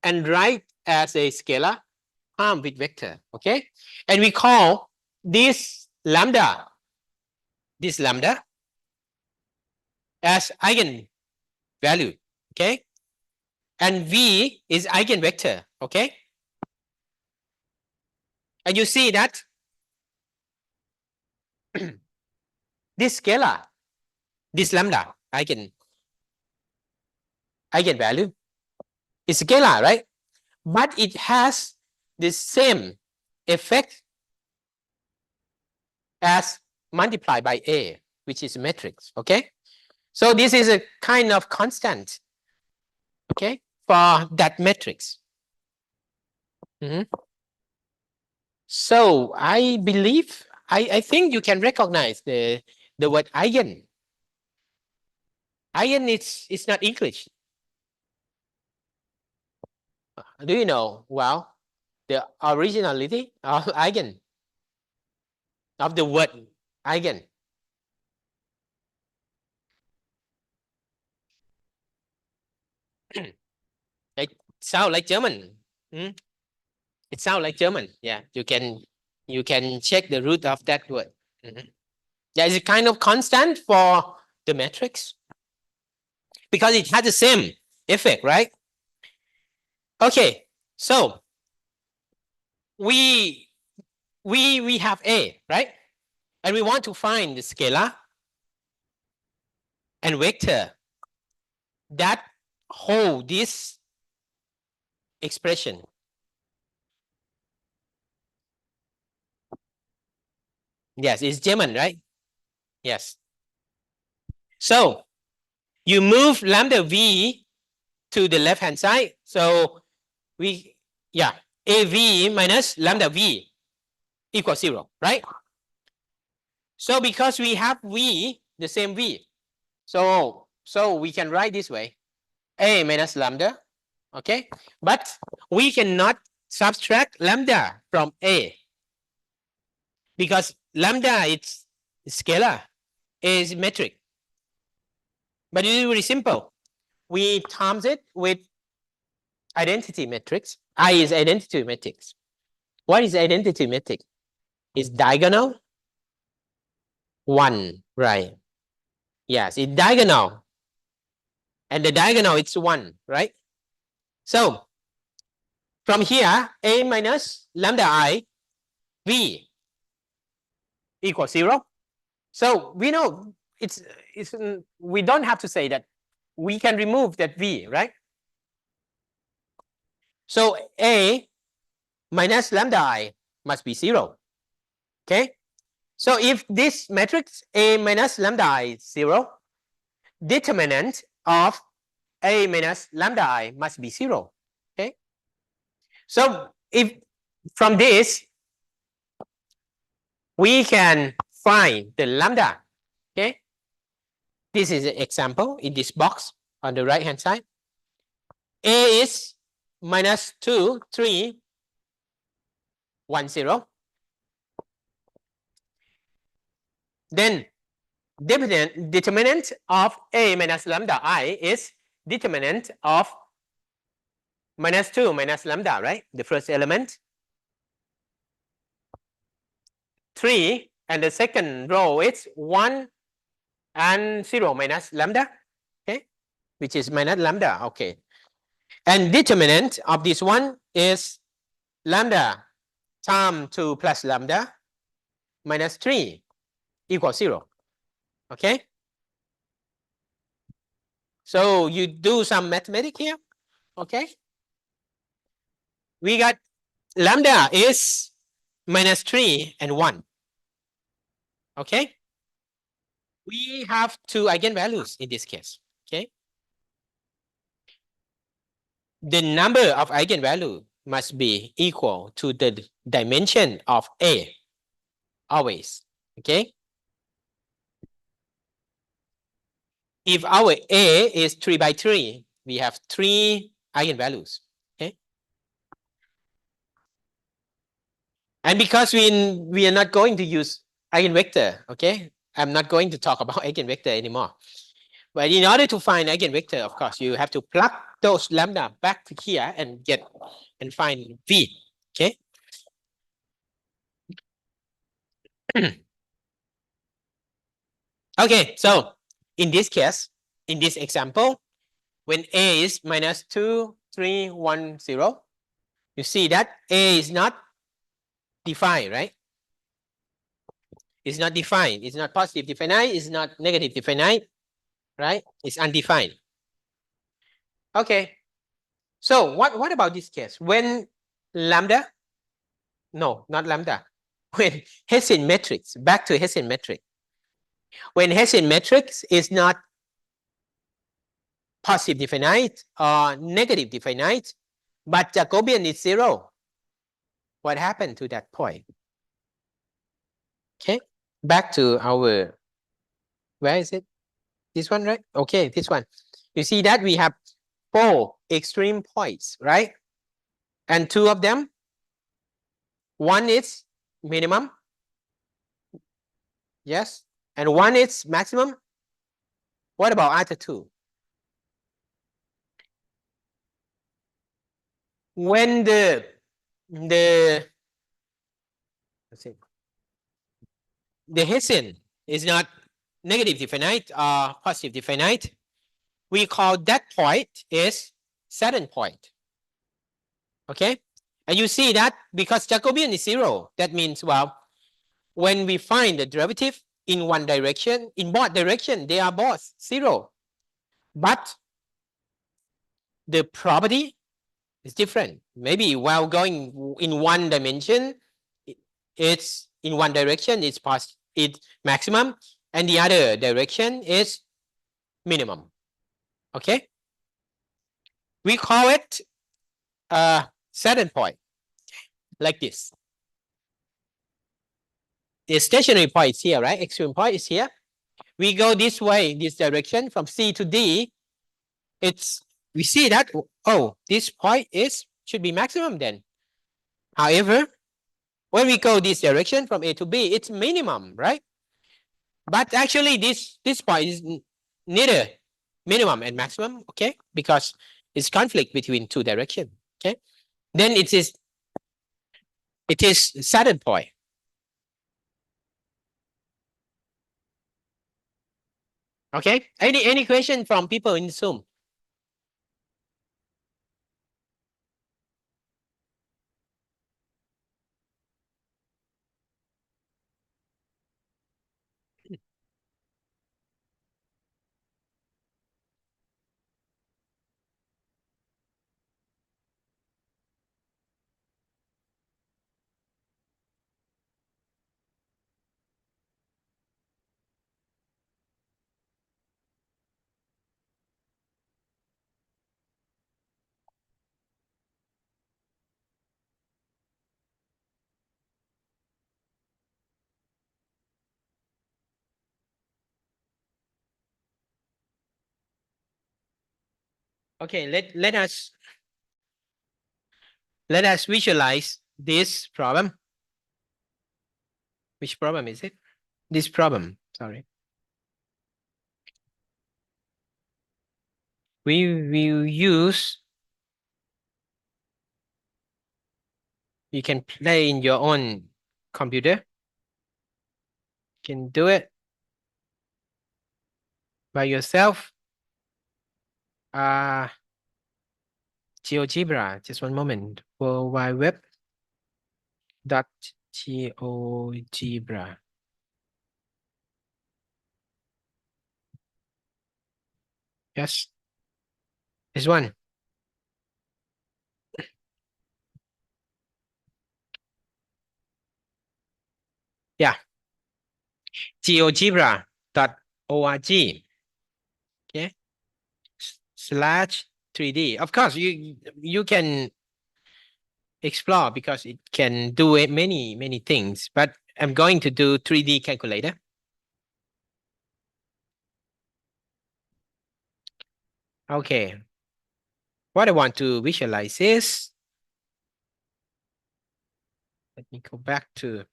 and write as a scalar armed with vector, okay? And we call this lambda as eigenvalue, okay? And V is eigenvector, okay? And you see that this scalar, this lambda eigenvalue is scalar, right? But it has the same effect as multiplied by A, which is a matrix, okay? So this is a kind of constant, okay, for that matrix. So I believe, I think you can recognize the word eigen. Eigen it's not English. Do you know, the originality of eigen, of the word eigen? It sounds like German. It sounds like German. Yeah, you can check the root of that word. There is a kind of constant for the matrix because it has the same effect, right? Okay, so we have A, right? And we want to find the scalar and vector that hold this expression. Yes, it's German, right? Yes. So you move lambda V to the left-hand side. So AV minus lambda V equals 0, right? So because we have V, the same V, so we can write this way, A minus lambda, okay? But we cannot subtract lambda from A because lambda is scalar, A is metric. But it is very simple. We times it with identity matrix. I is identity matrix. What is identity matrix? It's diagonal 1, right? Yes, it's diagonal. And the diagonal it's 1, right? So from here, A minus lambda I, V equals 0. So we know it's we don't have to say that. We can remove that V, right? So A minus lambda I must be 0. Okay? So if this matrix A minus lambda I is 0, determinant of A minus lambda I must be 0. Okay? So if from this, we can find the lambda. Okay? This is an example in this box on the right hand side. A is minus 2, 3, 1, 0. Then determinant of A minus lambda I is determinant of minus 2 minus lambda, right? The first element. 3, and the second row is 1 and 0 minus lambda, okay? Which is minus lambda, okay. And determinant of this one is lambda times 2 plus lambda minus 3 equals 0, okay? So you do some mathematics here, okay? We got lambda is minus 3 and 1, okay? We have two eigenvalues in this case, okay? The number of eigenvalue must be equal to the dimension of A, always, okay? If our A is 3 by 3, we have 3 eigenvalues, okay? And because we are not going to use eigenvector, okay? I'm not going to talk about eigenvector anymore. But in order to find eigenvector, of course, you have to plug those lambda back to here and find V, okay? Okay, so in this case, in this example, when A is minus 2, 3, 1, 0, you see that A is not defined, right? It's not defined. It's not positive definite. It's not negative definite, right? It's undefined. Okay. So what about this case? When lambda, no, not lambda. When Hessian matrix, back to Hessian matrix. When Hessian matrix is not positive definite or negative definite, but Jacobian is 0, what happened to that point? Okay, back to our, where is it? This one, right? Okay, this one. You see that we have 4 extreme points, right? And 2 of them, one is minimum, yes, and 1 is maximum. What about other 2? When the Hessian is not negative definite or positive definite, we call that point is Saddle point. Okay, and you see that because Jacobian is 0, that means, well, when we find the derivative in one direction, in both directions, they are both 0, but the property is different. Maybe while going in one dimension, it's in one direction, it's maximum, and the other direction is minimum. Okay, we call it Saddle point, like this. the stationary point is here, right? Extreme point is here. We go this way, this direction from C to D. We see that, oh, this point should be maximum then. However, when we go this direction from A to B, it's minimum, right? But actually, this point is neither minimum and maximum, okay? Because it's conflict between two directions, okay? Then it is saddle point. Okay. Any question from people in Zoom? Okay, let us visualize this problem. Which problem is it? This problem, sorry. We will use, you can play in your own computer. You can do it by yourself. GeoGebra, just one moment. World Wide Web dot GeoGebra. Yes, this one. Yeah, GeoGebra.org. Okay, slash 3D. Of course, you can explore because it can do many things. But I'm going to do 3D calculator. Okay. What I want to visualize is, let me go back to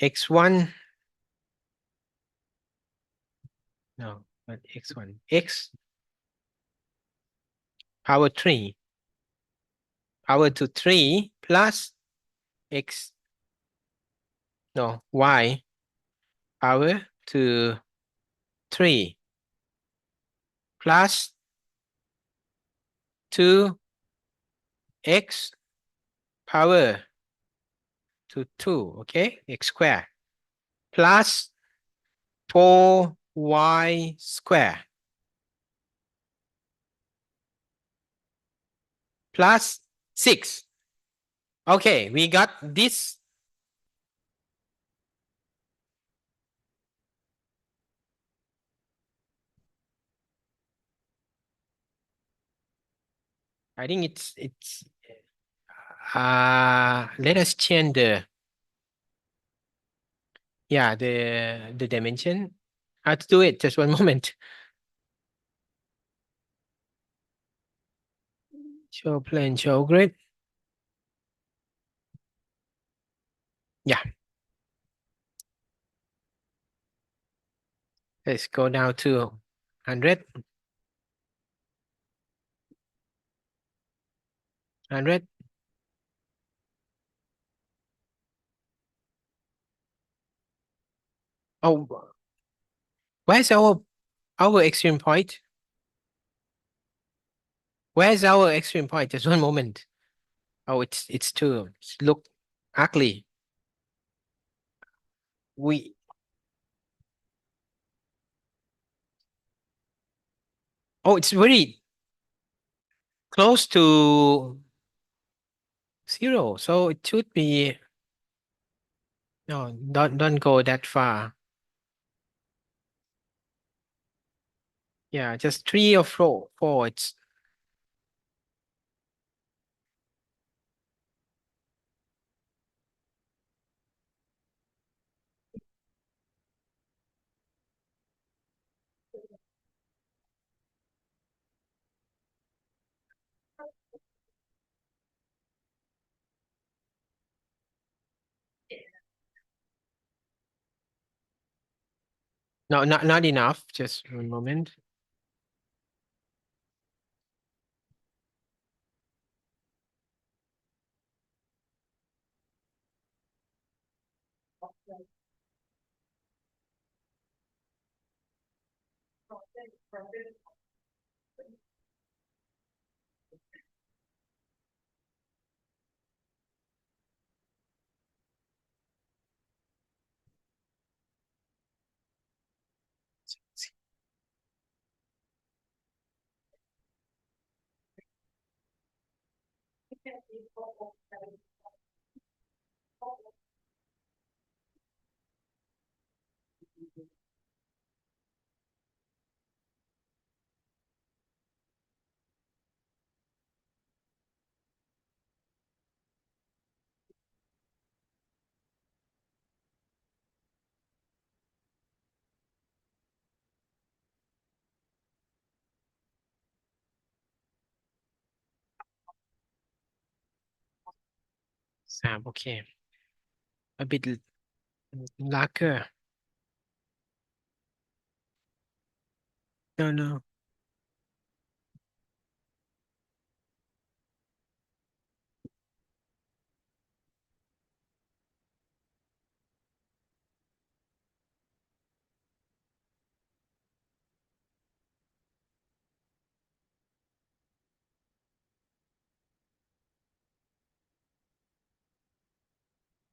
X1. No, not X1. X power 3. Power to 3 plus X. No, Y power to 3 plus 2x power to 2, okay? X square plus 4y square plus 6. Okay, we got this. I think it's let us change the dimension. How to do it? Just one moment. Show plane, show grid. Yeah. Let's go down to 100. 100. Oh, where's our extreme point? Where's our extreme point? Just one moment. Oh, it's too look ugly. It's very close to 0. So it should be, no, don't go that far. Yeah, just 3 or 4. It's no, not enough. Just one moment. Okay. A bit darker. No.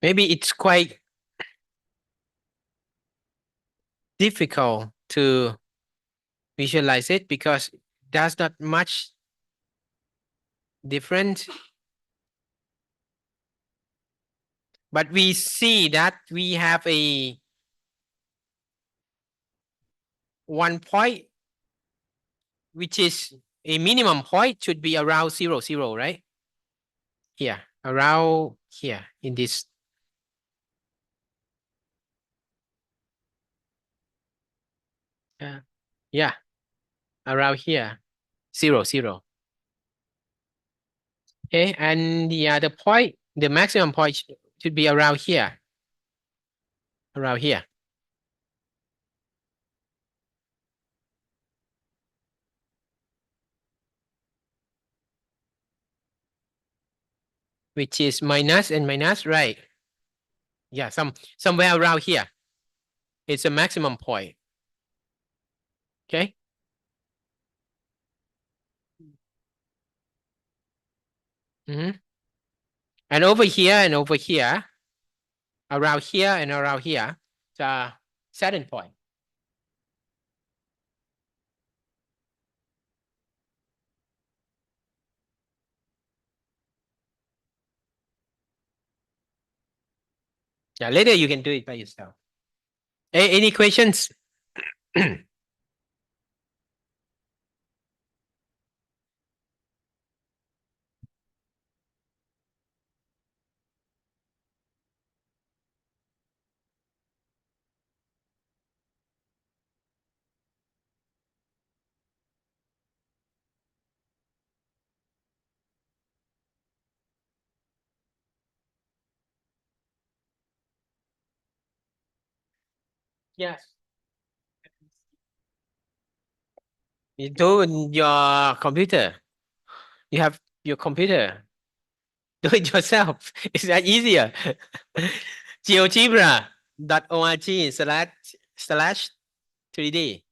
Maybe it's quite difficult to visualize it because there's not much different. But we see that we have a 1 point, which is a minimum point should be around 0, right? Here, around here in this. Yeah, around here, 0. Okay, and the other point, the maximum point should be around here, which is minus and minus, right? Yeah, somewhere around here. It's a maximum point. Okay. And over here and over here, around here and around here, the setting point. Yeah, later you can do it by yourself. Any questions? Yes. You do in your computer. You have your computer. Do it yourself. Is that easier? geogebra.org/3D.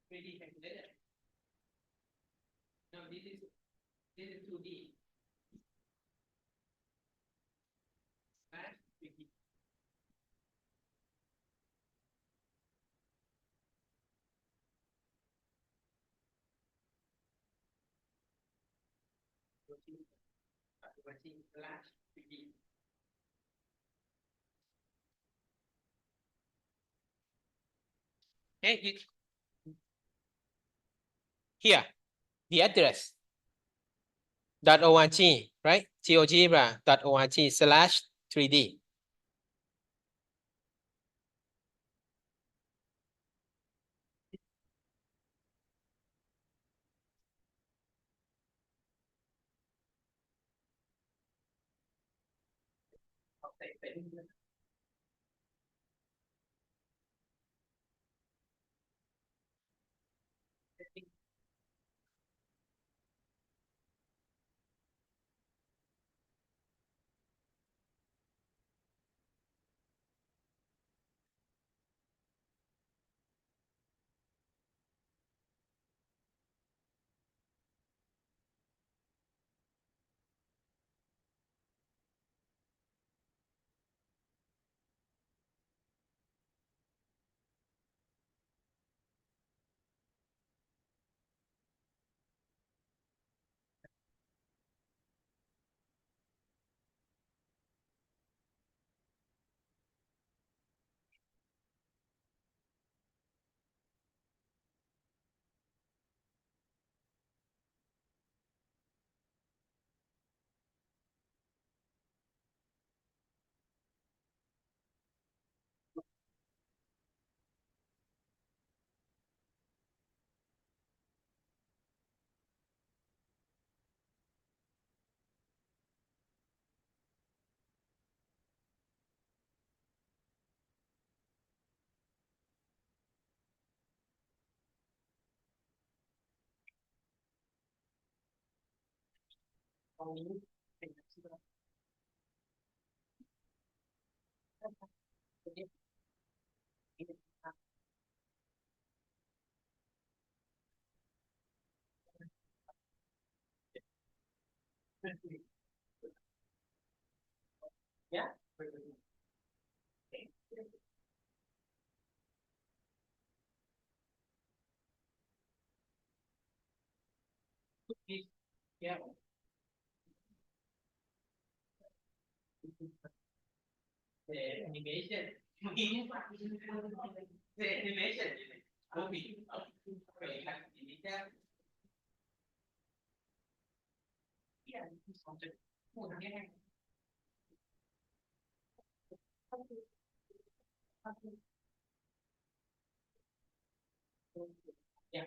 3D calculator. No, this is 2D. Right? 3D. Watching flash 3D. Okay, here, the address .org, right? GeoGebra.org/3D. Yeah. Yeah. The animation. The animation. Movie. Okay. Yeah.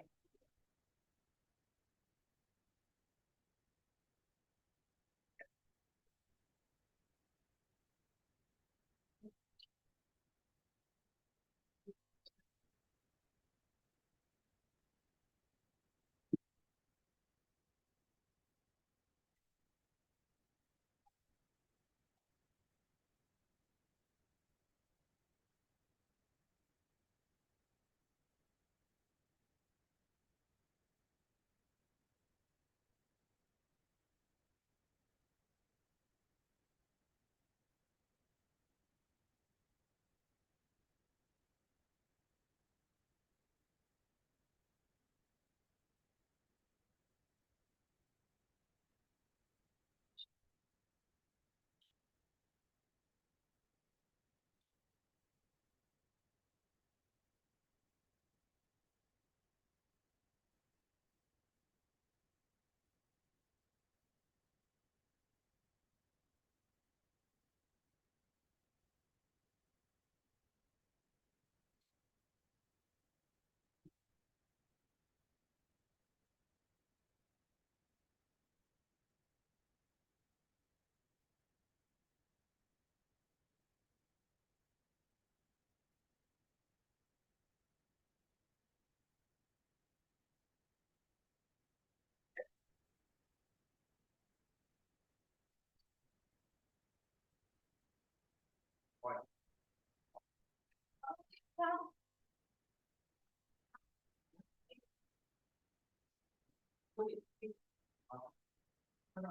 ไ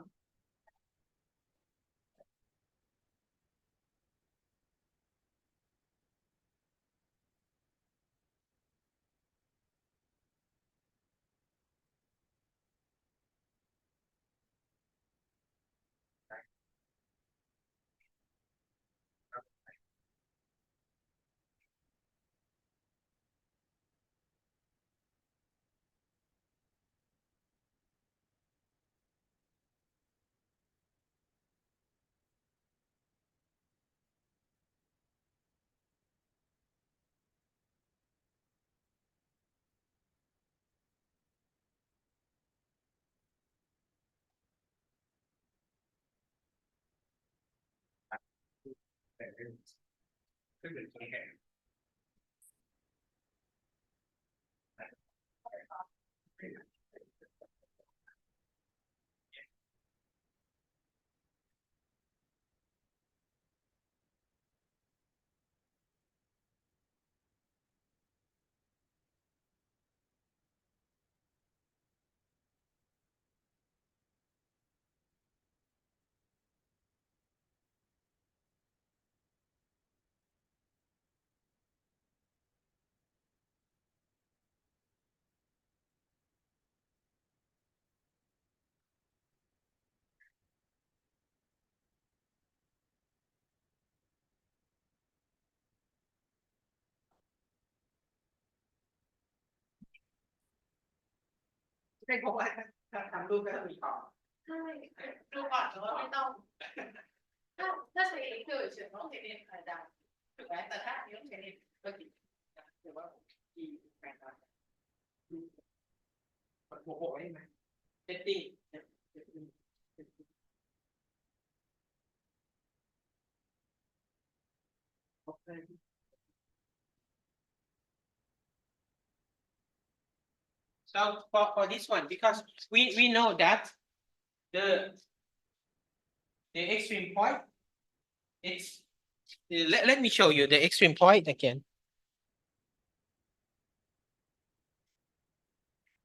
ม่เพราะว่าถ้าทำรูปก็ต้องมีของใช่ดูก่อนแต่ว่าไม่ต้องถ้าใช้เฉยเฉยต้องใช้เน็ตขนาดดังถูกไหมแต่ถ้าอันนี้ต้องใช้เน็ตก็ติดหรือว่าที่แปลงได้หัวโผล่ได้ไหมเซตติ้ง So for this one, because we know that the extreme point, it's let me show you the extreme point again.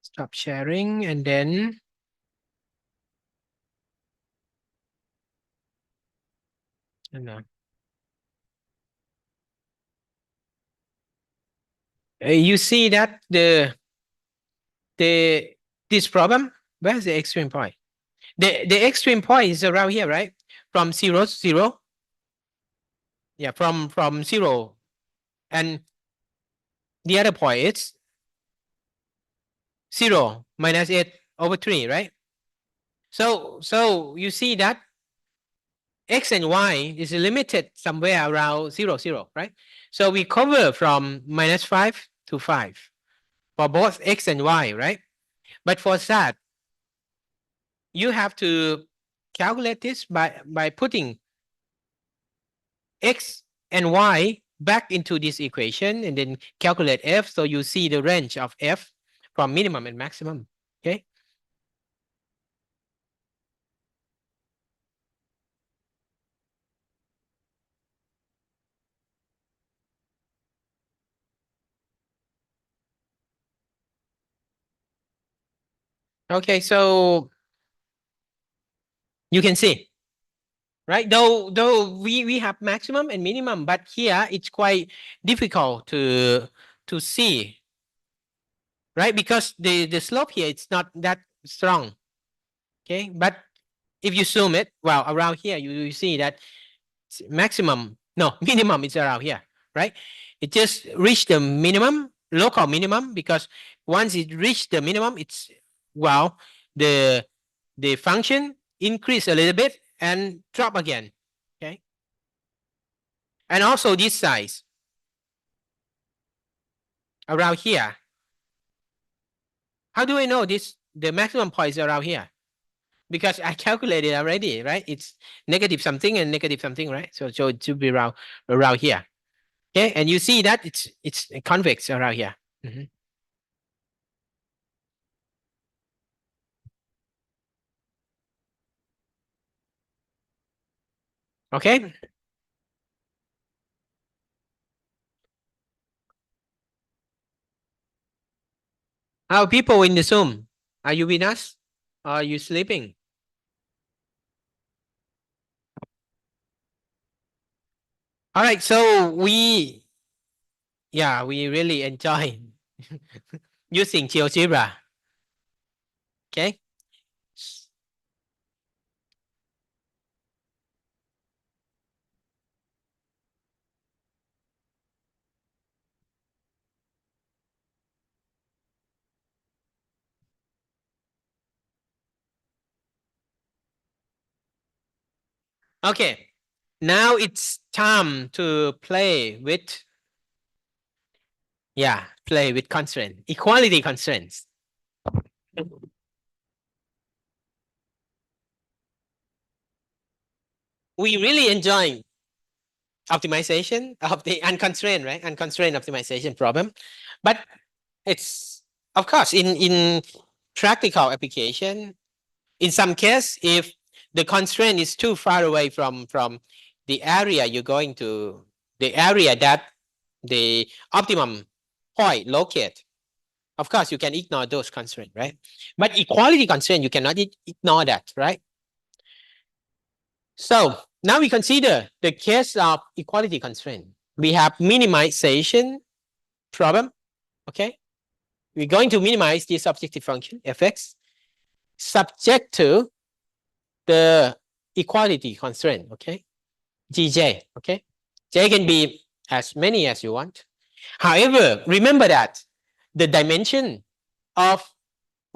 Stop sharing and then no. You see that this problem, where's the extreme point? The extreme point is around here, right? From 0 to 0. Yeah, from 0. And the other point is 0 minus 8 over 3, right? So you see that X and Y is limited somewhere around 0, 0, right? So we cover from -5 to 5 for both X and Y, right? But for that, you have to calculate this by putting X and Y back into this equation and then calculate F. So you see the range of F from minimum and maximum, okay? Okay, so you can see, right? Though we have maximum and minimum, but here it's quite difficult to see, right? Because the slope here it's not that strong, okay? But if you zoom it, well, around here you see that maximum, no, minimum is around here, right? It just reached the minimum, local minimum, because once it reached the minimum, it's, well, the function increase a little bit and drop again, okay? And also this size around here. How do I know this? The maximum point is around here because I calculated already, right? It's negative something and negative something, right? So it should be around here. Okay, and you see that it's convex around here. Mhm. Okay. How people in the Zoom? Are you with us? Or are you sleeping? All right, so we really enjoy using GeoGebra. Okay. Okay. Now it's time to play with constraint, equality constraints. We really enjoy optimization of the unconstrained, right? Unconstrained optimization problem. But it's, of course, in practical application, in some case, if the constraint is too far away from the area you're going to, the area that the optimum point locate, of course, you can ignore those constraints, right? But equality constraint, you cannot ignore that, right? So now we consider the case of equality constraint. We have minimization problem, okay? We're going to minimize this objective function, fx, subject to the equality constraint, okay? Gj, okay? J can be as many as you want. However, remember that the dimension of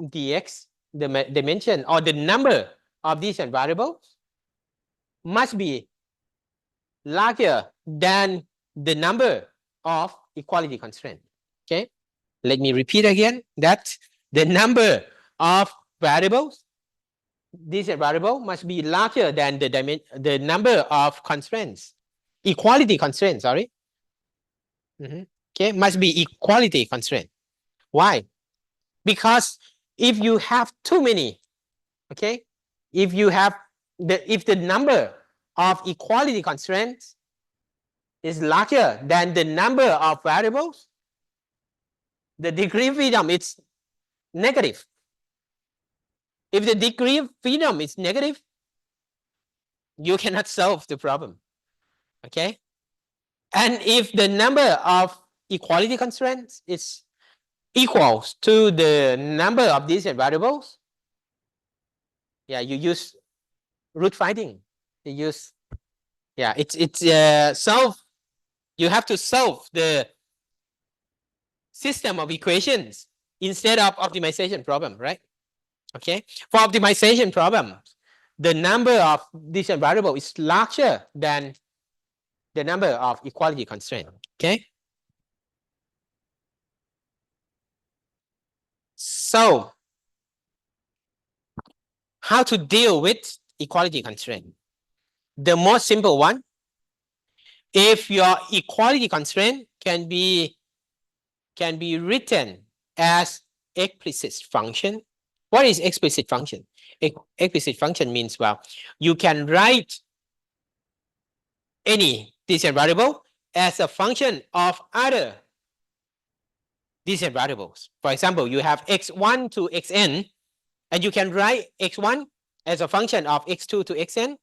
dx, the dimension or the number of these variables must be larger than the number of equality constraint. Okay, let me repeat again that the number of variables, this variable must be larger than the number of constraints, equality constraints, sorry. Okay, must be equality constraint. Why? Because if you have too many, okay, if you have if the number of equality constraints is larger than the number of variables, the degree of freedom is negative. If the degree of freedom is negative, you cannot solve the problem. Okay? And if the number of equality constraints is equals to the number of these variables, yeah, you use root finding. You use, yeah, it's solve. You have to solve the system of equations instead of optimization problem, right? Okay. For optimization problems, the number of these variable is larger than the number of equality constraint. Okay. So how to deal with equality constraint? The most simple one, if your equality constraint can be written as explicit function. What is explicit function? Explicit function means, well, you can write any decent variable as a function of other decent variables. For example, you have x1 to xn, and you can write x1 as a function of x2 to xn,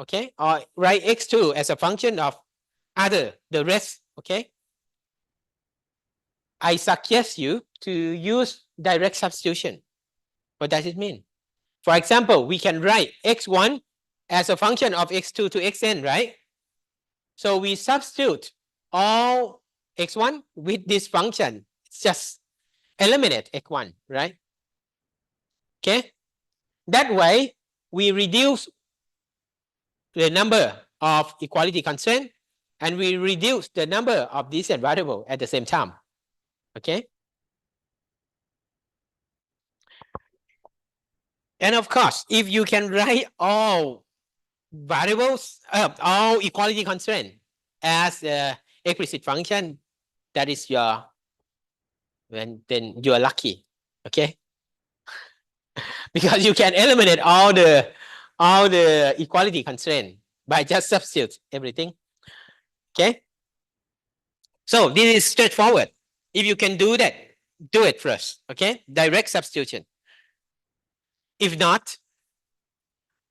okay? Or write x2 as a function of the rest, okay? I suggest you to use direct substitution. What does it mean? For example, we can write x1 as a function of x2 to xn, right? So we substitute all x1 with this function. It's just eliminate x1, right? Okay. That way, we reduce the number of equality constraint and we reduce the number of decent variable at the same time. Okay. And of course, if you can write all variables, all equality constraint as explicit function, that is your, then you are lucky. Okay. Because you can eliminate all the equality constraint by just substitute everything. Okay. So this is straightforward. If you can do that, do it first. Okay. Direct substitution. If not,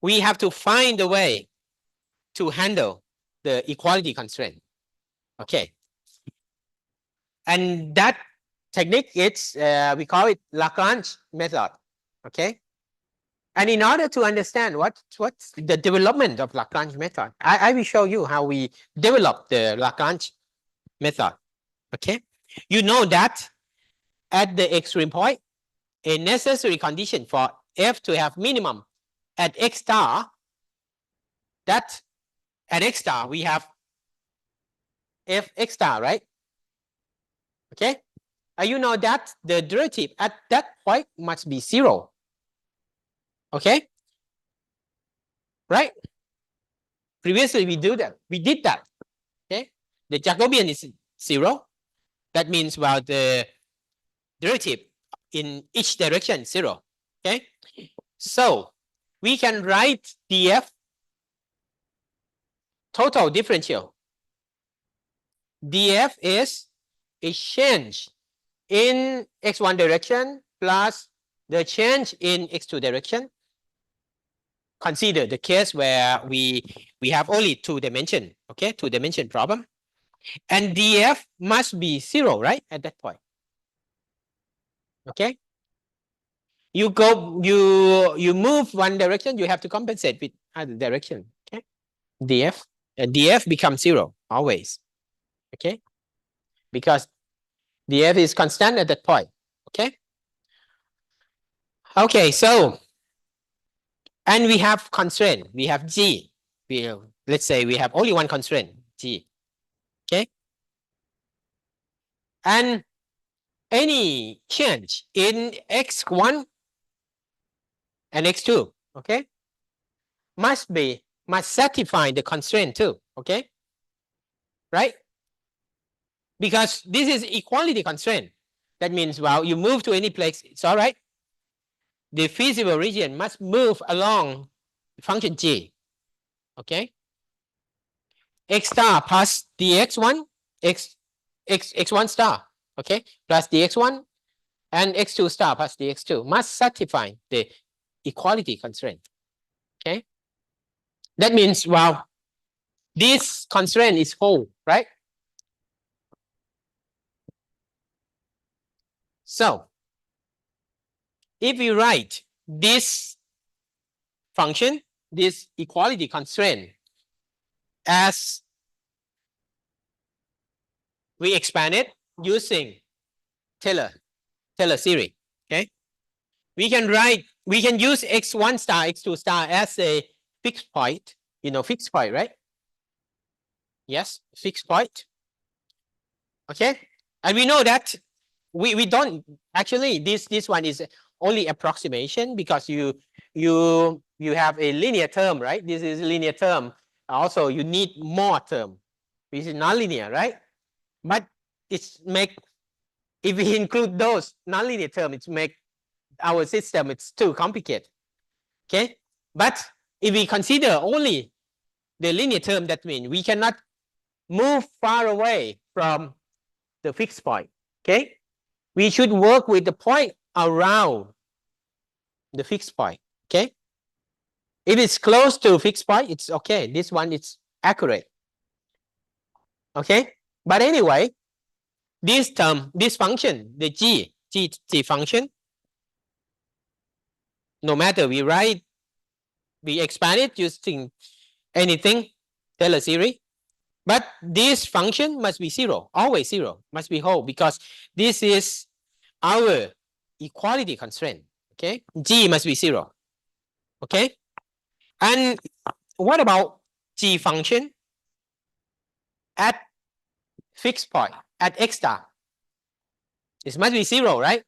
we have to find a way to handle the equality constraint. Okay. And that technique, it's we call it Lagrange method. Okay. And in order to understand what's the development of Lagrange method, I will show you how we develop the Lagrange method. Okay. You know that at the extreme point, a necessary condition for f to have minimum at x star, that at x star we have f x star, right? Okay. You know that the derivative at that point must be 0. Okay. Right? Previously we did that. Okay. The Jacobian is 0. That means, well, the derivative in each direction 0. Okay. So we can write df total differential. df is a change in x1 direction plus the change in x2 direction. Consider the case where we have only 2 dimension, okay, 2 dimension problem, and df must be 0, right, at that point. Okay, you move one direction, you have to compensate with other direction. Okay, df becomes 0 always. Okay, because df is constant at that point. Okay. Okay, so and we have constraint. We have g. Let's say we have only one constraint, g. Okay. And any change in x1 and x2, okay, must satisfy the constraint too. Okay. Right? Because this is equality constraint. That means, well, you move to any place, it's all right. The feasible region must move along function g. Okay. X star plus dx1, x1 star, okay, plus dx1 and x2 star plus dx2 must satisfy the equality constraint. Okay. That means, well, this constraint is whole, right? So if we write this function, this equality constraint, as we expand it using Taylor series, okay, we can use x1 star, x2 star as a fixed point, fixed point, right? Yes, fixed point. Okay, and we know that we don't actually, this one is only approximation, because you have a linear term, right? This is a linear term. Also, you need more term, which is nonlinear, right? But it's if we include those nonlinear terms, it's make our system, it's too complicated. Okay, but if we consider only the linear term, that means we cannot move far away from the fixed point. Okay, we should work with the point around the fixed point. Okay, if it's close to fixed point, it's okay. This one is accurate. Okay, but anyway, this term, this function, the g function, no matter we expand it using anything, Taylor series, but this function must be 0, always 0, must be whole, because this is our equality constraint. Okay, g must be 0. Okay, and what about g function at fixed point, at x star? It must be 0, right?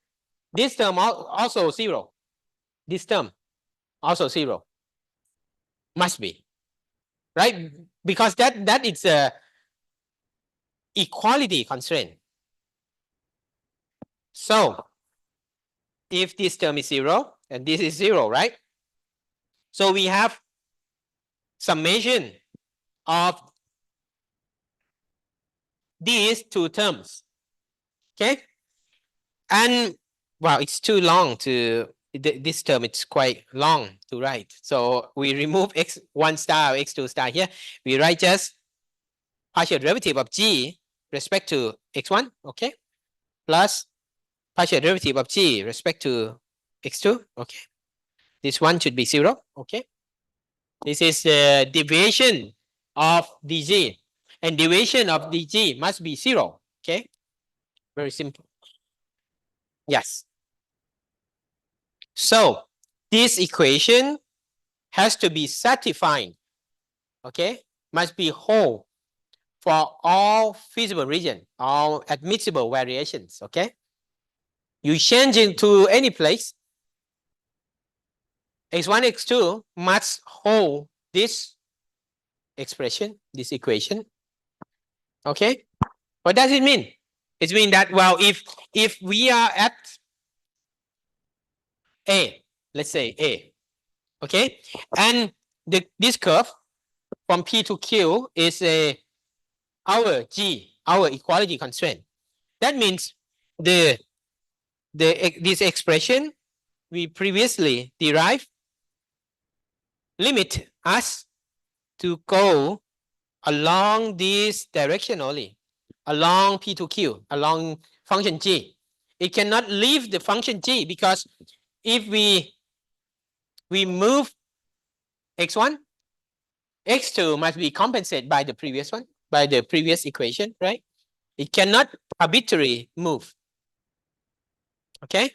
This term also 0. This term also 0. Must be, right? Because that is a equality constraint. So if this term is 0 and this is 0, right? So we have summation of these two terms. Okay, and well, it's too long to this term, it's quite long to write, so we remove x1 star, x2 star here. We write just partial derivative of g respect to x1, okay, plus partial derivative of g respect to x2, okay. This one should be 0, okay. This is the deviation of dg, and deviation of dg must be 0, okay. Very simple. Yes. So this equation has to be satisfied, okay, must be whole for all feasible region, all admissible variations, okay. You change into any place, x1, x2 must hold this expression, this equation, okay. What does it mean? It means that, well, if we are at A, let's say A, okay, and this curve from P to Q is our G, our equality constraint. That means this expression we previously derived limit us to go along this direction only, along P to Q, along function G. It cannot leave the function G, because if we move x1, x2 must be compensated by the previous one, by the previous equation, right? It cannot arbitrarily move. Okay?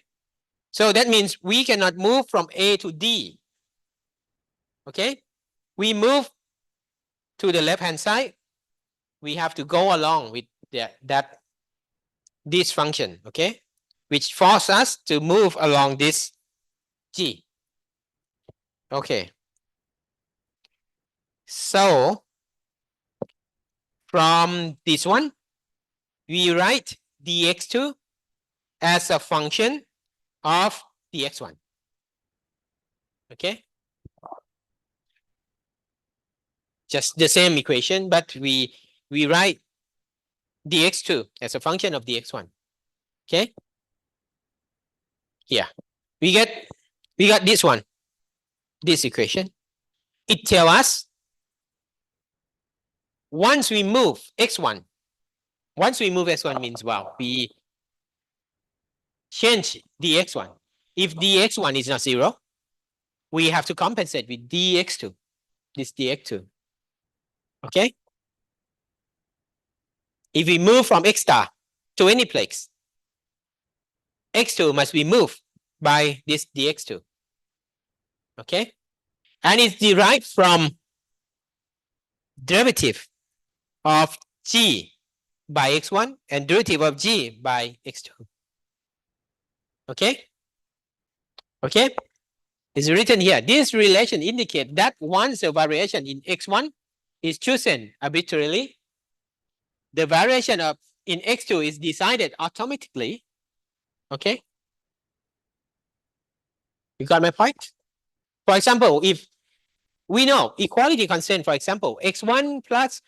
So that means we cannot move from A to D. Okay? We move to the left-hand side, we have to go along with this function, okay? Which forces us to move along this G. Okay. So from this one, we write dx2 as a function of dx1. Okay? Just the same equation, but we write dx2 as a function of dx1. Okay? Yeah. We got this one, this equation. It tells us once we move x1 means, well, we change dx1. If dx1 is not 0, we have to compensate with dx2, this dx2. Okay? If we move from x star to any place, x2 must be moved by this dx2. Okay? And it's derived from derivative of g by x1 and derivative of g by x2. Okay? Okay? It's written here. This relation indicates that once a variation in x1 is chosen arbitrarily, the variation of in x2 is decided automatically. Okay? You got my point? For example, if we know equality constraint, for example, x1 plus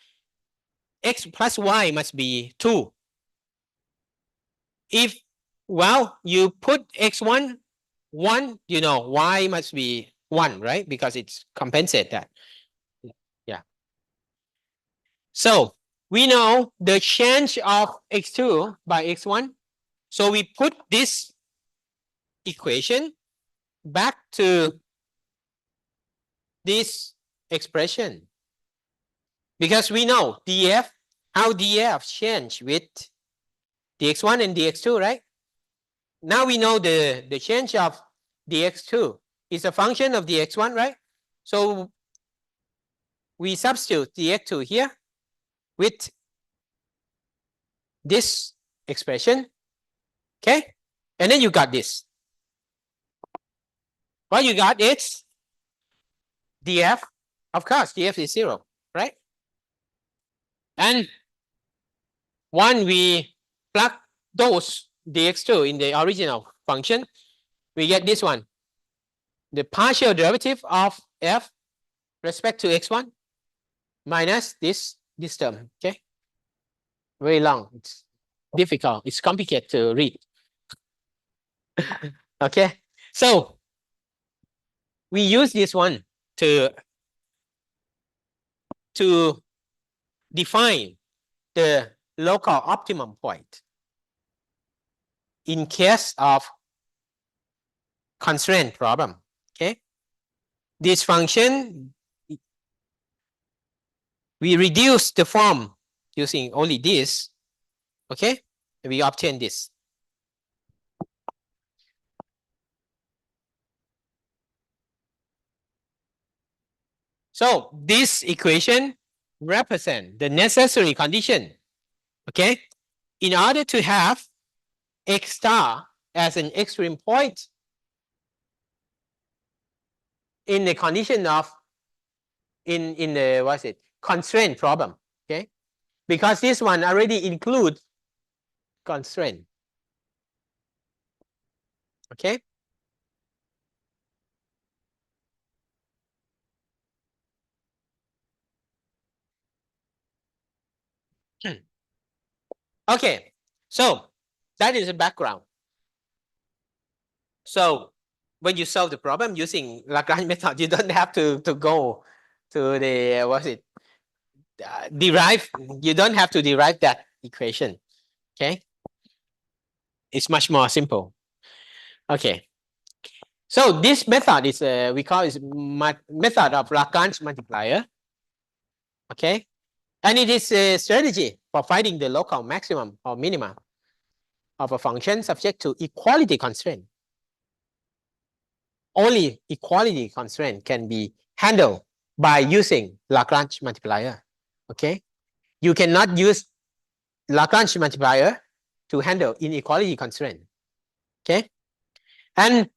x plus y must be 2. If, well, you put x1 1, you know, y must be 1, right? Because it's compensate that. Yeah. So we know the change of x2 by x1. So we put this equation back to this expression, because we know df, how df change with dx1 and dx2, right? Now we know the change of dx2 is a function of dx1, right? So we substitute dx2 here with this expression, okay? And then you got this. What you got is df, of course, df is 0, right? And when we plug those dx2 in the original function, we get this one, the partial derivative of f respect to x1 minus this term, okay? Very long, it's difficult, it's complicated to read. Okay, so we use this one to define the local optimum point in case of constraint problem. Okay, this function, we reduce the form using only this. Okay, we obtain this. So this equation represents the necessary condition, okay, in order to have x star as an extreme point in the condition of in the what's it constraint problem, okay, because this one already includes constraint. Okay. Okay, so that is the background. So when you solve the problem using Lagrange method, you don't have to go to the what's it derive. You don't have to derive that equation. Okay, it's much more simple. Okay, so this method is we call it method of Lagrange multiplier. Okay, and it is a strategy for finding the local maximum or minimum of a function subject to equality constraint. Only equality constraint can be handled by using Lagrange multiplier. Okay, you cannot use Lagrange multiplier to handle inequality constraint. Okay, and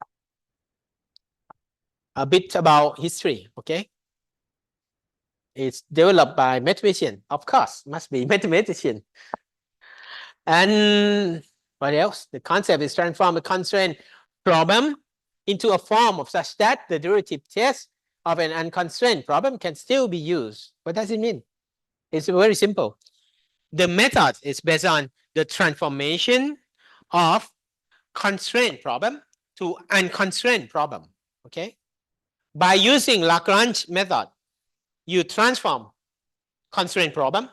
a bit about history. Okay, it's developed by mathematician. Of course, must be mathematician. And what else? The concept is transform a constraint problem into a form of such that the derivative test of an unconstrained problem can still be used. What does it mean? It's very simple. The method is based on the transformation of constraint problem to unconstrained problem. Okay. By using Lagrange method, you transform constraint problem,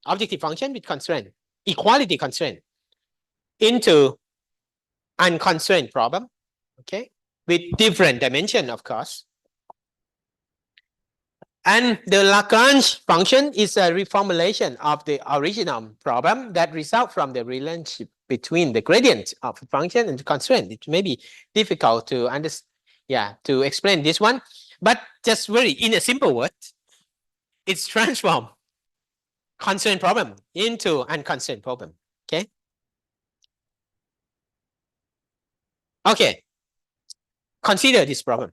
objective function with constraint, equality constraint, into unconstrained problem. Okay, with different dimension, of course. And the Lagrange function is a reformulation of the original problem that results from the relationship between the gradient of a function and the constraint. It may be difficult to understand, to explain this one, but just very in a simple word, it's transform constraint problem into unconstrained problem. Okay. Okay. Consider this problem.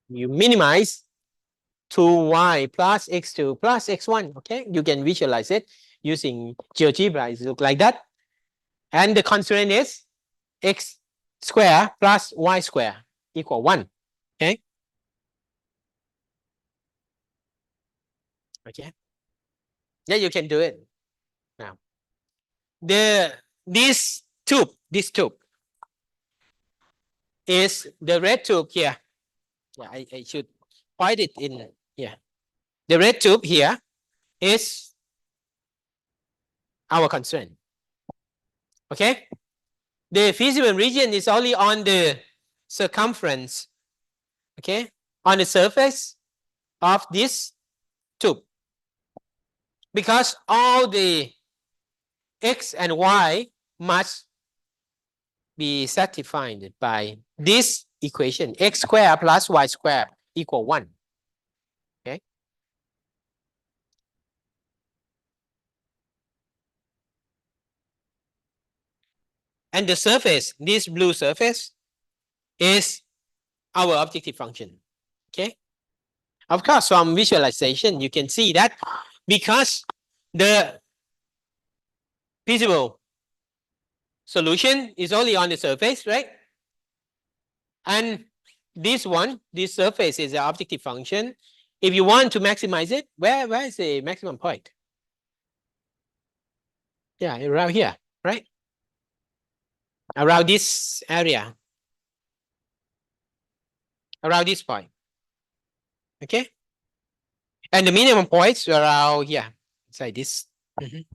You minimize 2y plus x2 plus x1. Okay, you can visualize it using GeoGebra. It looks like that. And the constraint is x square plus y square equal 1. Okay. Okay. Yeah, you can do it. Now, this tube is the red tube here. Yeah, I should point it in here. The red tube here is our constraint. Okay. The feasible region is only on the circumference. Okay, on the surface of this tube, because all the x and y must be satisfied by this equation, x squared plus y squared equal 1. Okay. And the surface, this blue surface, is our objective function. Okay. Of course, from visualization, you can see that because the feasible solution is only on the surface, right? And this one, this surface is the objective function. If you want to maximize it, where is the maximum point? Yeah, around here, right? Around this area. Around this point. Okay? And the minimum points around here. It's like this. Mhm.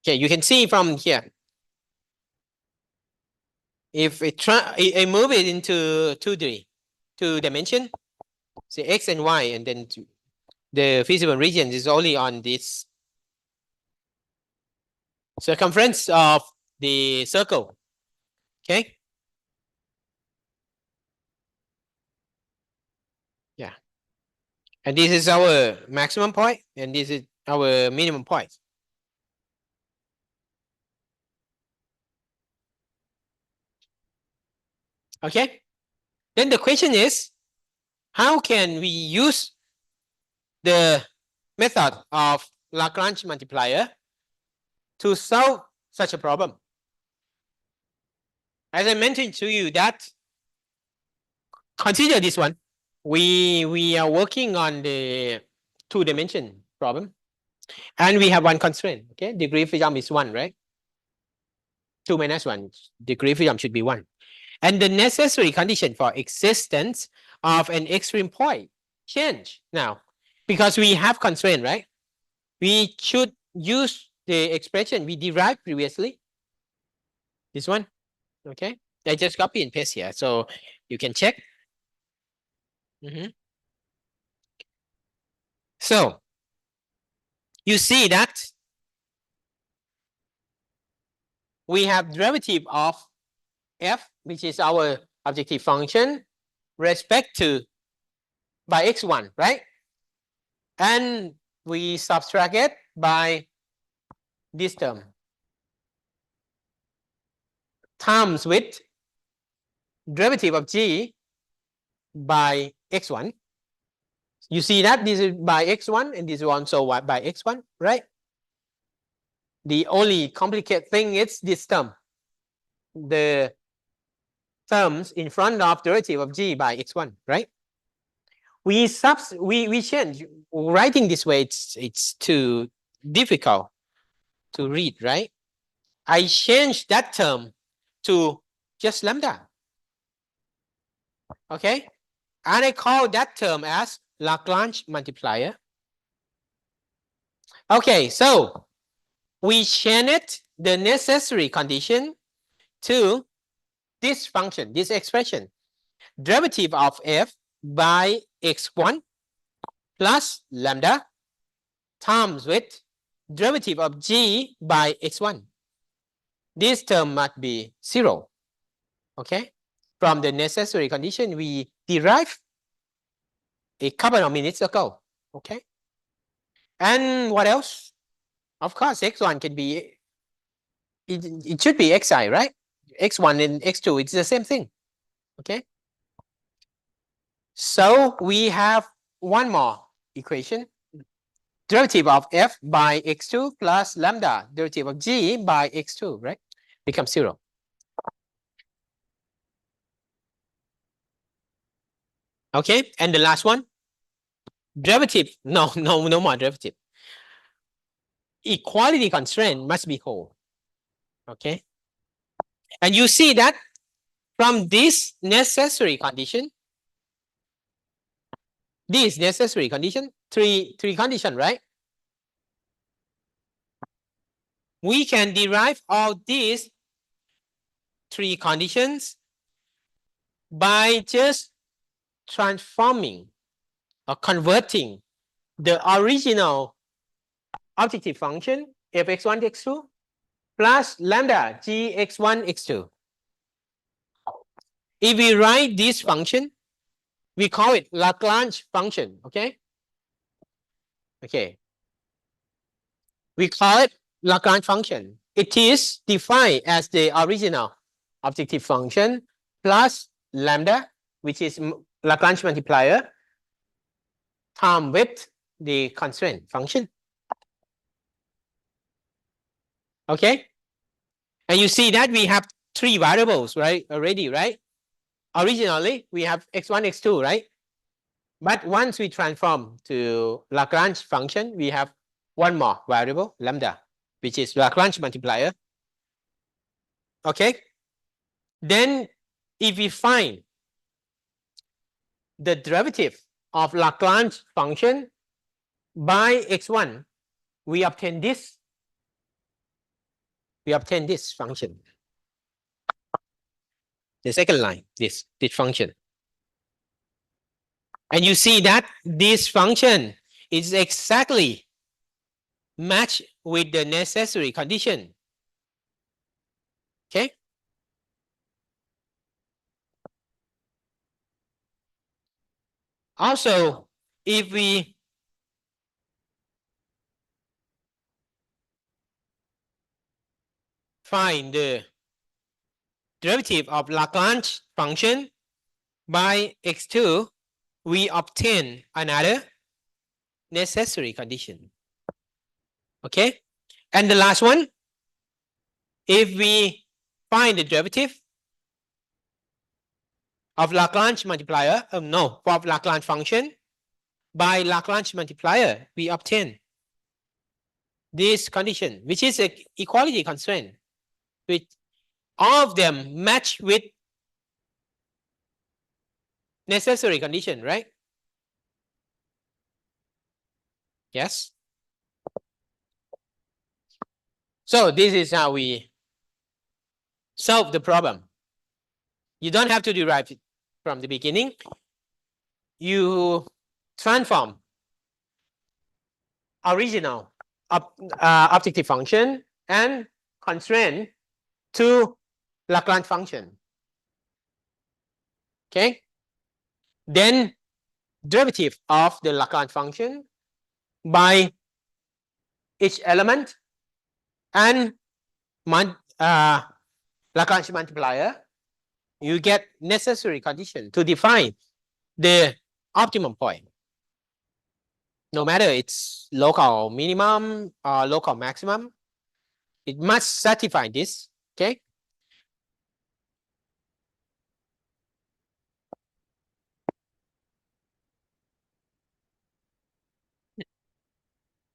Okay, you can see from here. If it I move it into 2D, 2 dimension, say X and Y, and then the feasible region is only on this circumference of the circle. Okay. Yeah. And this is our maximum point, and this is our minimum point. Okay. Then the question is, how can we use the method of Lagrange multiplier to solve such a problem? As I mentioned to you that, consider this one. We are working on the 2-dimension problem, and we have one constraint. Okay, degree of freedom is 1, right? 2 minus 1, degree of freedom should be 1. And the necessary condition for existence of an extreme point change now, because we have constraint, right? We should use the expression we derived previously. This one, okay? I just copy and paste here, so you can check. So you see that we have derivative of f, which is our objective function, respect to by x1, right? And we subtract it by this term times with derivative of g by x1. You see that this is by x1 and this is also by x1, right? The only complicated thing is this term, the terms in front of derivative of g by x1, right? We change. Writing this way, it's too difficult to read, right? I change that term to just lambda. Okay, and I call that term as Lagrange multiplier. Okay, so we change the necessary condition to this function, this expression, derivative of f by x1 plus lambda times with derivative of g by x1. This term must be 0. Okay, from the necessary condition we derive a couple of minutes ago. Okay, and what else? Of course, x1 can be, it should be xi, right? x1 and x2, it's the same thing. Okay, so we have one more equation, derivative of f by x2 plus lambda derivative of g by x2, right? Becomes 0. Okay, and the last one, derivative, no more derivative. Equality constraint must be whole. Okay, and you see that from this necessary condition, three condition, right? We can derive all these 3 conditions by just transforming or converting the original objective function fx1 x2 plus lambda gx1 x2. If we write this function, we call it Lagrange function. Okay, we call it Lagrange function. It is defined as the original objective function plus lambda, which is Lagrange multiplier, times with the constraint function. Okay, and you see that we have 3 variables, right? Already, right? Originally we have x1, x2, right? But once we transform to Lagrange function, we have one more variable, lambda, which is Lagrange multiplier. Okay, then if we find the derivative of Lagrange function by x1, we obtain this. We obtain this function. The second line, this function. And you see that this function is exactly matched with the necessary condition. Okay? Also, if we find the derivative of Lagrange function by x2, we obtain another necessary condition. Okay? And the last one, if we find the derivative of Lagrange multiplier, no, of Lagrange function by Lagrange multiplier, we obtain this condition, which is an equality constraint, which all of them match with necessary condition, right? Yes. So this is how we solve the problem. You don't have to derive it from the beginning. You transform original objective function and constraint to Lagrange function. Okay. Then derivative of the Lagrange function by each element and Lagrange multiplier, you get necessary condition to define the optimum point. No matter it's local minimum or local maximum, it must satisfy this. Okay.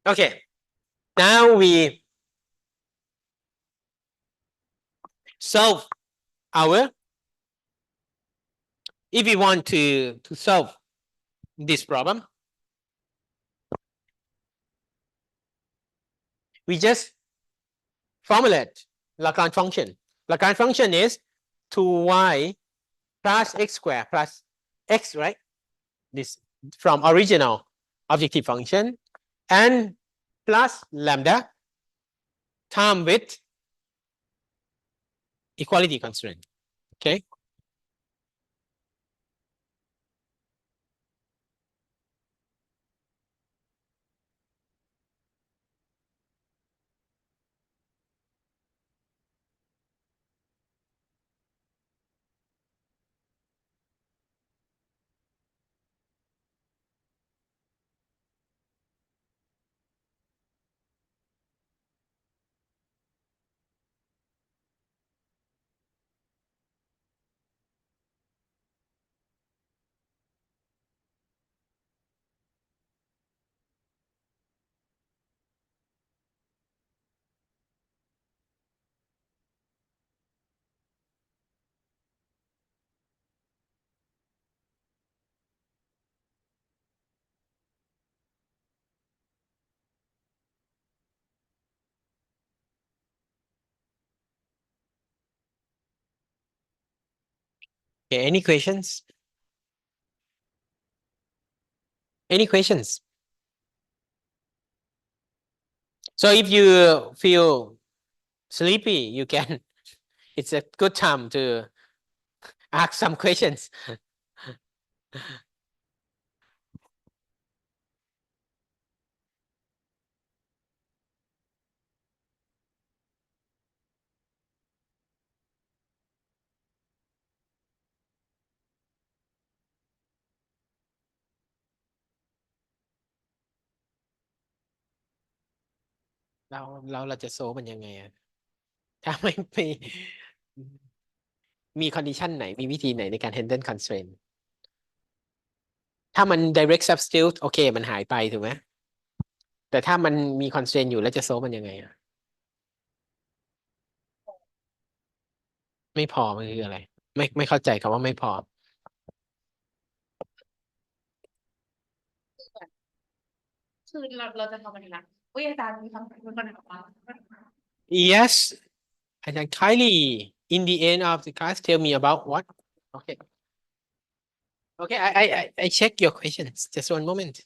Okay. Now we solve our, if we want to solve this problem, we just formulate Lagrange function. Lagrange function is 2y plus x squared plus x, right? This from original objective function and plus lambda time with equality constraint. Okay. Okay. Any questions? Any questions? So if you feel sleepy, you can, it's a good time to ask some questions. เราจะโซฟมันยังไงอะถ้ามีคอนดิชันไหนมีวิธีไหนในการ handle constraint ถ้ามัน direct substitute โอเคมันหายไปถูกไหมแต่ถ้ามันมี constraint อยู่แล้วจะโซฟมันยังไงอะไม่พอมันคืออะไรไม่เข้าใจคำว่าไม่พอ คือเราจะทำอะไรนะอุ้ยอาจารย์มีคำถามเพื่อนๆมา Yes, and then kindly in the end of the class tell me about what. Okay. Okay, I check your questions. Just one moment.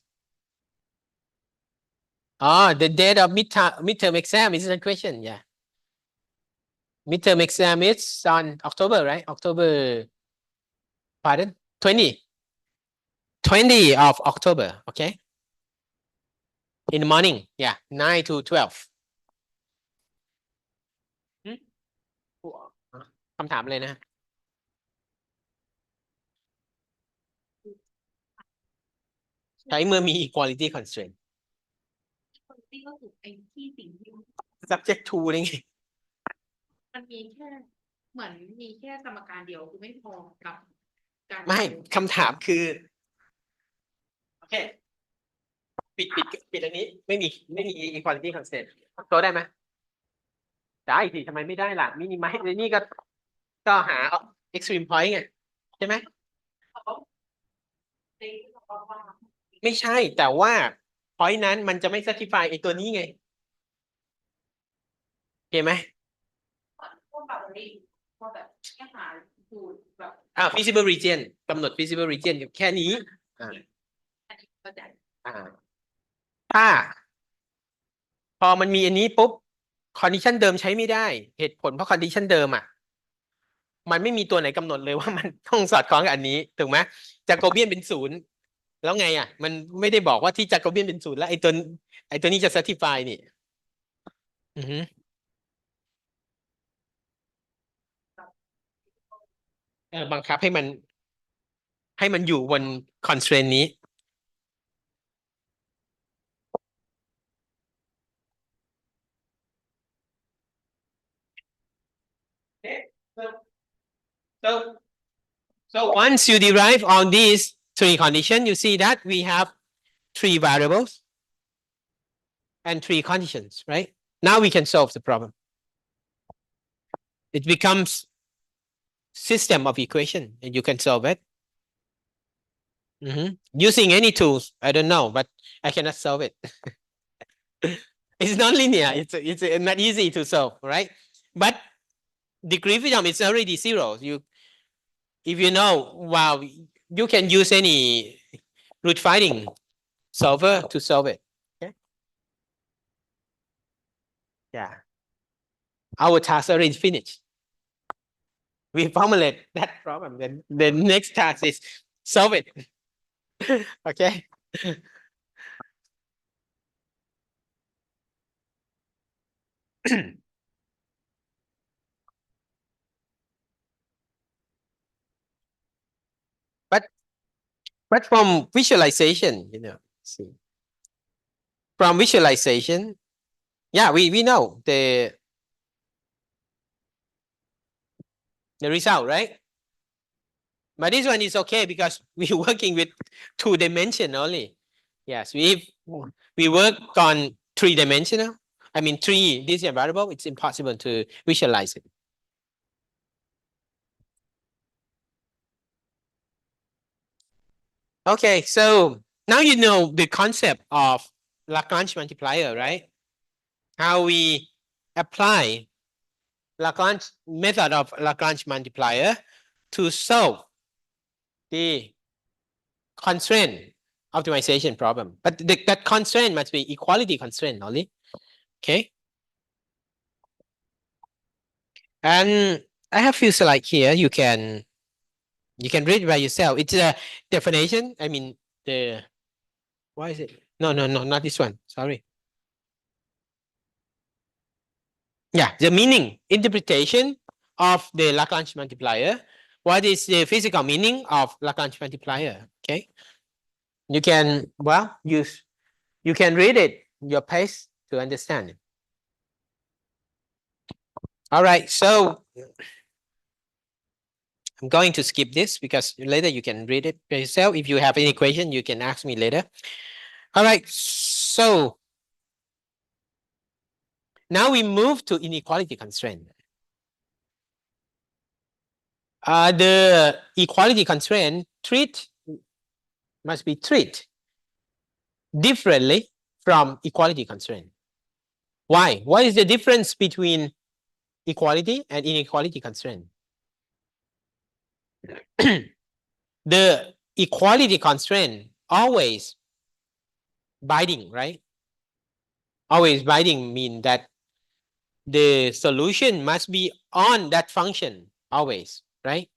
Oh, the date of midterm exam is the question. Yeah. Midterm exam is on October, right? October, pardon? 20 of October. Okay. In the morning. Yeah. 9 to 12. หืมคำถามเลยนะ ใช้เมื่อมี equality constraint ที่ก็คือไอ้ที่สิ่งที่ subject to นี่ไง มันมีแค่เหมือนมีแค่สมการเดียวคือไม่พอกับการ ไม่คำถามคือ โอเค ปิดอันนี้ไม่มี equality constraint โตได้ไหมได้สิทำไมไม่ได้ล่ะมินิมัลนี่ก็หา extreme point ไงใช่ไหมไม่ใช่แต่ว่า point นั้นมันจะไม่ satisfy ไอ้ตัวนี้ไงโอเคไหม พวกแบบนี้พวกแบบแค่หาสูตรแบบ feasible region กำหนด feasible region แค่นี้อันนี้เข้าใจ ถ้า พอมันมีอันนี้ปุ๊บ condition เดิมใช้ไม่ได้ เหตุผลเพราะ condition เดิมอ่ะมันไม่มีตัวไหนกำหนดเลยว่ามันต้องสอดคล้องกับอันนี้ถูกไหมจากโกเบียนเป็นศูนย์แล้วไงอ่ะมันไม่ได้บอกว่าที่จากโกเบียนเป็นศูนย์แล้วไอ้ตัวนี้จะ satisfy นี่อือฮึบังคับให้มันอยู่บน constraint นี้ so so once you derive on these three conditions you see that we have three variables and three conditions, right? Now we can solve the problem. It becomes system of equation and you can solve it. Using any tools, I don't know, but I cannot solve it. It's not linear. It's not easy to solve, right? But degree freedom is already zero. If you know, wow, you can use any root finding solver to solve it. Okay. Yeah. Our task already finished. We formulate that problem. Then the next task is solve it. Okay. But from visualization, see, from visualization, yeah, we know the result, right? But this one is okay because we're working with 2-dimension only. Yes, we work on 3-dimensional. I mean, 3 this variable, it's impossible to visualize it. Okay, so now you know the concept of Lagrange multiplier, right? How we apply Lagrange method of Lagrange multiplier to solve the constraint optimization problem. But that constraint must be equality constraint only. Okay. And I have few slides here. You can read by yourself. It's a definition. I mean why is it? No, not this one. Sorry. Yeah, the meaning, interpretation of the Lagrange multiplier. What is the physical meaning of Lagrange multiplier? Okay. You can, well, you can read it your pace to understand it. All right, so I'm going to skip this because later you can read it by yourself. If you have any question, you can ask me later. All right, so now we move to inequality constraint. The equality constraint must be treated differently from equality constraint. Why? What is the difference between equality and inequality constraint? The equality constraint always binding, right? Always binding mean that the solution must be on that function always, right?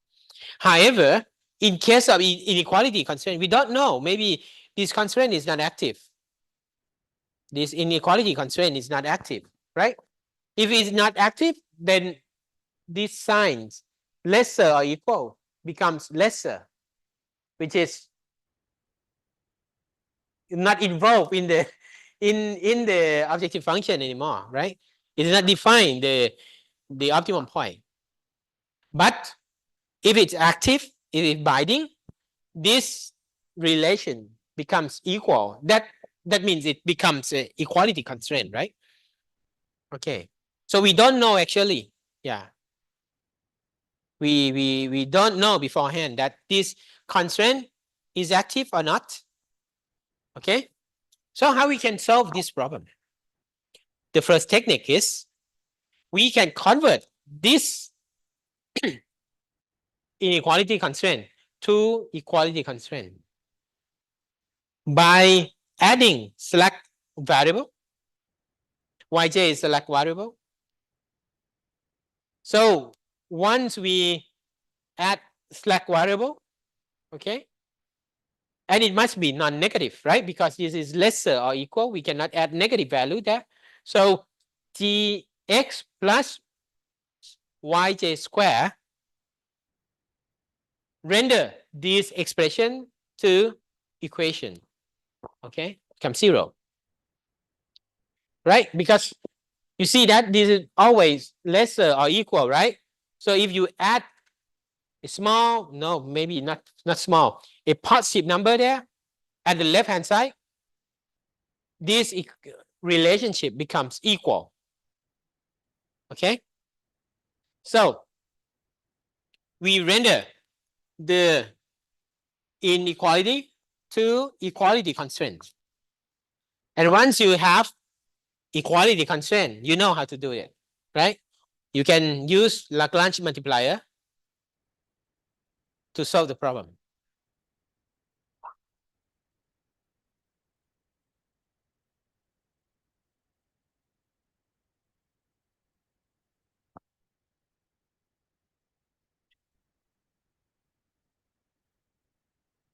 However, in case of inequality constraint, we don't know. Maybe this constraint is not active. This inequality constraint is not active, right? If it's not active, then these signs lesser or equal becomes lesser, which is not involved in the in the objective function anymore, right? It does not define the optimum point. But if it's active, if it's binding, this relation becomes equal. That means it becomes an equality constraint, right? Okay. So we don't know actually. Yeah. We don't know beforehand that this constraint is active or not. Okay. So how we can solve this problem? The first technique is we can convert this inequality constraint to equality constraint by adding slack variable. Yj is slack variable. So once we add slack variable, okay, and it must be non-negative, right? Because this is lesser or equal, we cannot add negative value there. So gx plus yj square render this expression to equation, okay, become 0, right? Because you see that this is always lesser or equal, right? So if you add a small, no, maybe not small, a positive number there at the left hand side, this relationship becomes equal, okay? So we render the inequality to equality constraints. And once you have equality constraint, you know how to do it, right? You can use Lagrange multiplier to solve the problem.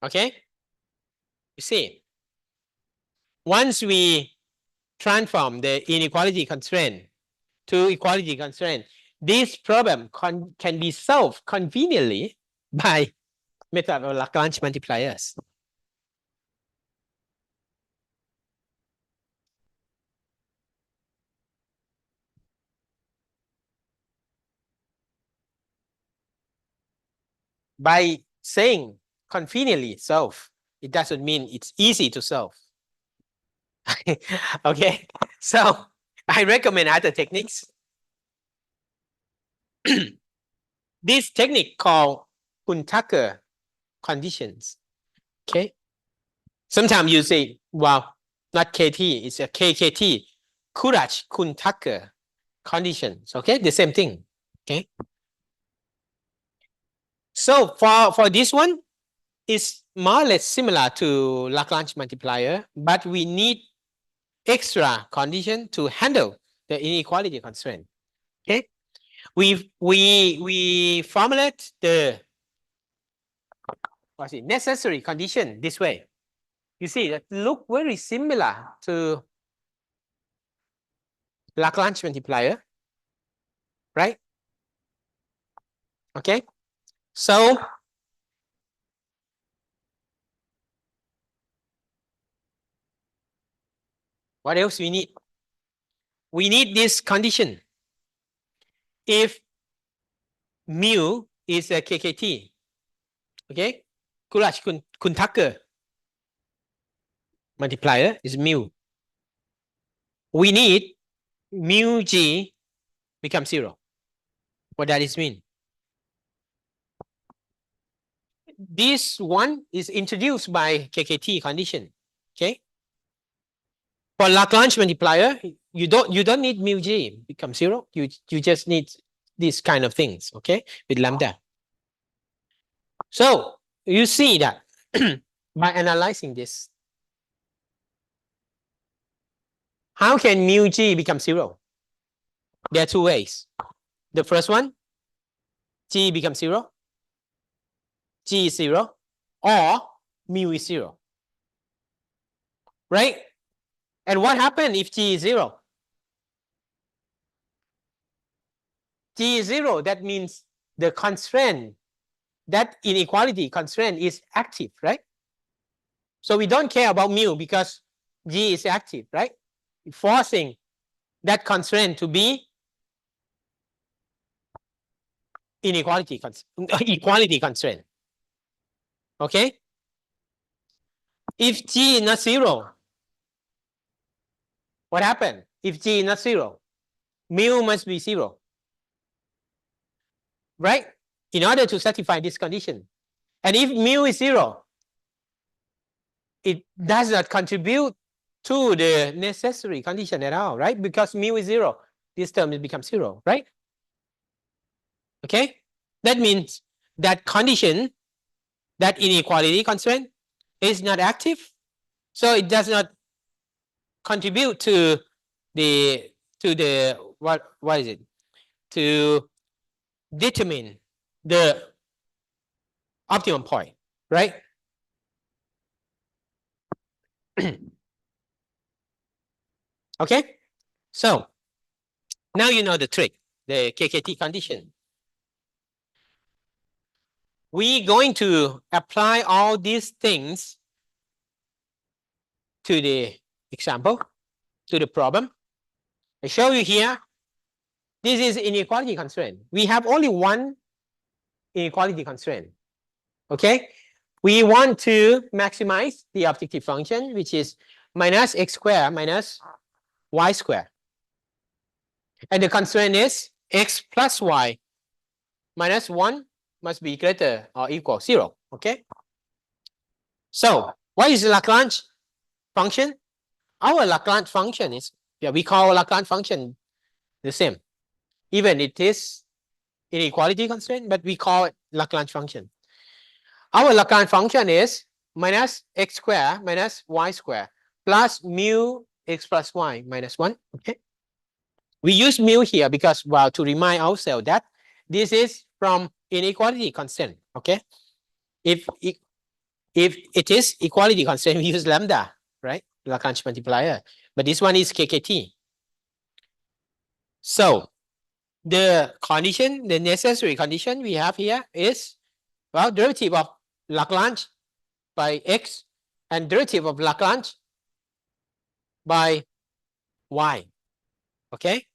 Okay? You see, once we transform the inequality constraint to equality constraint, this problem can be solved conveniently by method of Lagrange multipliers. By saying conveniently solve, it doesn't mean it's easy to solve. Okay, so I recommend other techniques. This technique called Kuhn-Tucker conditions. Okay, sometimes you say, well, not KT, it's a KKT, Courage-Kuhn-Tucker conditions. Okay, the same thing. Okay, so for this one, it's more or less similar to Lagrange multiplier, but we need extra condition to handle the inequality constraint. Okay, we formulate the what's it, necessary condition this way. You see that look very similar to Lagrange multiplier, right? Okay, so what else we need? We need this condition. If mu is a KKT, okay, Courage-Kuhn-Tucker multiplier is mu. We need mu g become 0. What does this mean? This one is introduced by KKT condition. Okay. For Lagrange multiplier, you don't need mu g become 0. You just need these kind of things, okay, with lambda. So you see that by analyzing this, how can mu g become 0? There are two ways. The first one, g becomes 0, g is 0, or mu is 0, right? And what happens if g is 0? G is 0, that means the constraint, that inequality constraint is active, right? So we don't care about mu because G is active, right? Forcing that constraint to be equality constraint. Okay? If G is not 0, what happened? If G is not 0, mu must be 0. Right? In order to satisfy this condition. And if mu is 0, it does not contribute to the necessary condition at all, right? Because mu is 0, this term becomes 0, right? Okay? That means that condition, that inequality constraint, is not active. So it does not contribute to the what is it? To determine the optimum point, right? Okay? So now you know the trick, the KKT condition. We're going to apply all these things to the example, to the problem. I show you here. This is inequality constraint. We have only one inequality constraint. Okay? We want to maximize the objective function, which is minus x squared minus y squared. And the constraint is x plus y minus 1 must be greater or equal 0. Okay? So, what is the Lagrange function? Our Lagrange function is, we call Lagrange function the same. Even it is inequality constraint, but we call it Lagrange function. Our Lagrange function is minus x squared minus y squared plus mu x plus y minus 1. Okay. We use mu here because, well, to remind ourselves that this is from inequality constant. Okay. If it is equality constant, we use lambda, right? Lagrange multiplier. But this one is KKT. So the condition, the necessary condition we have here is, well, derivative of Lagrange by x and derivative of Lagrange by y. Okay.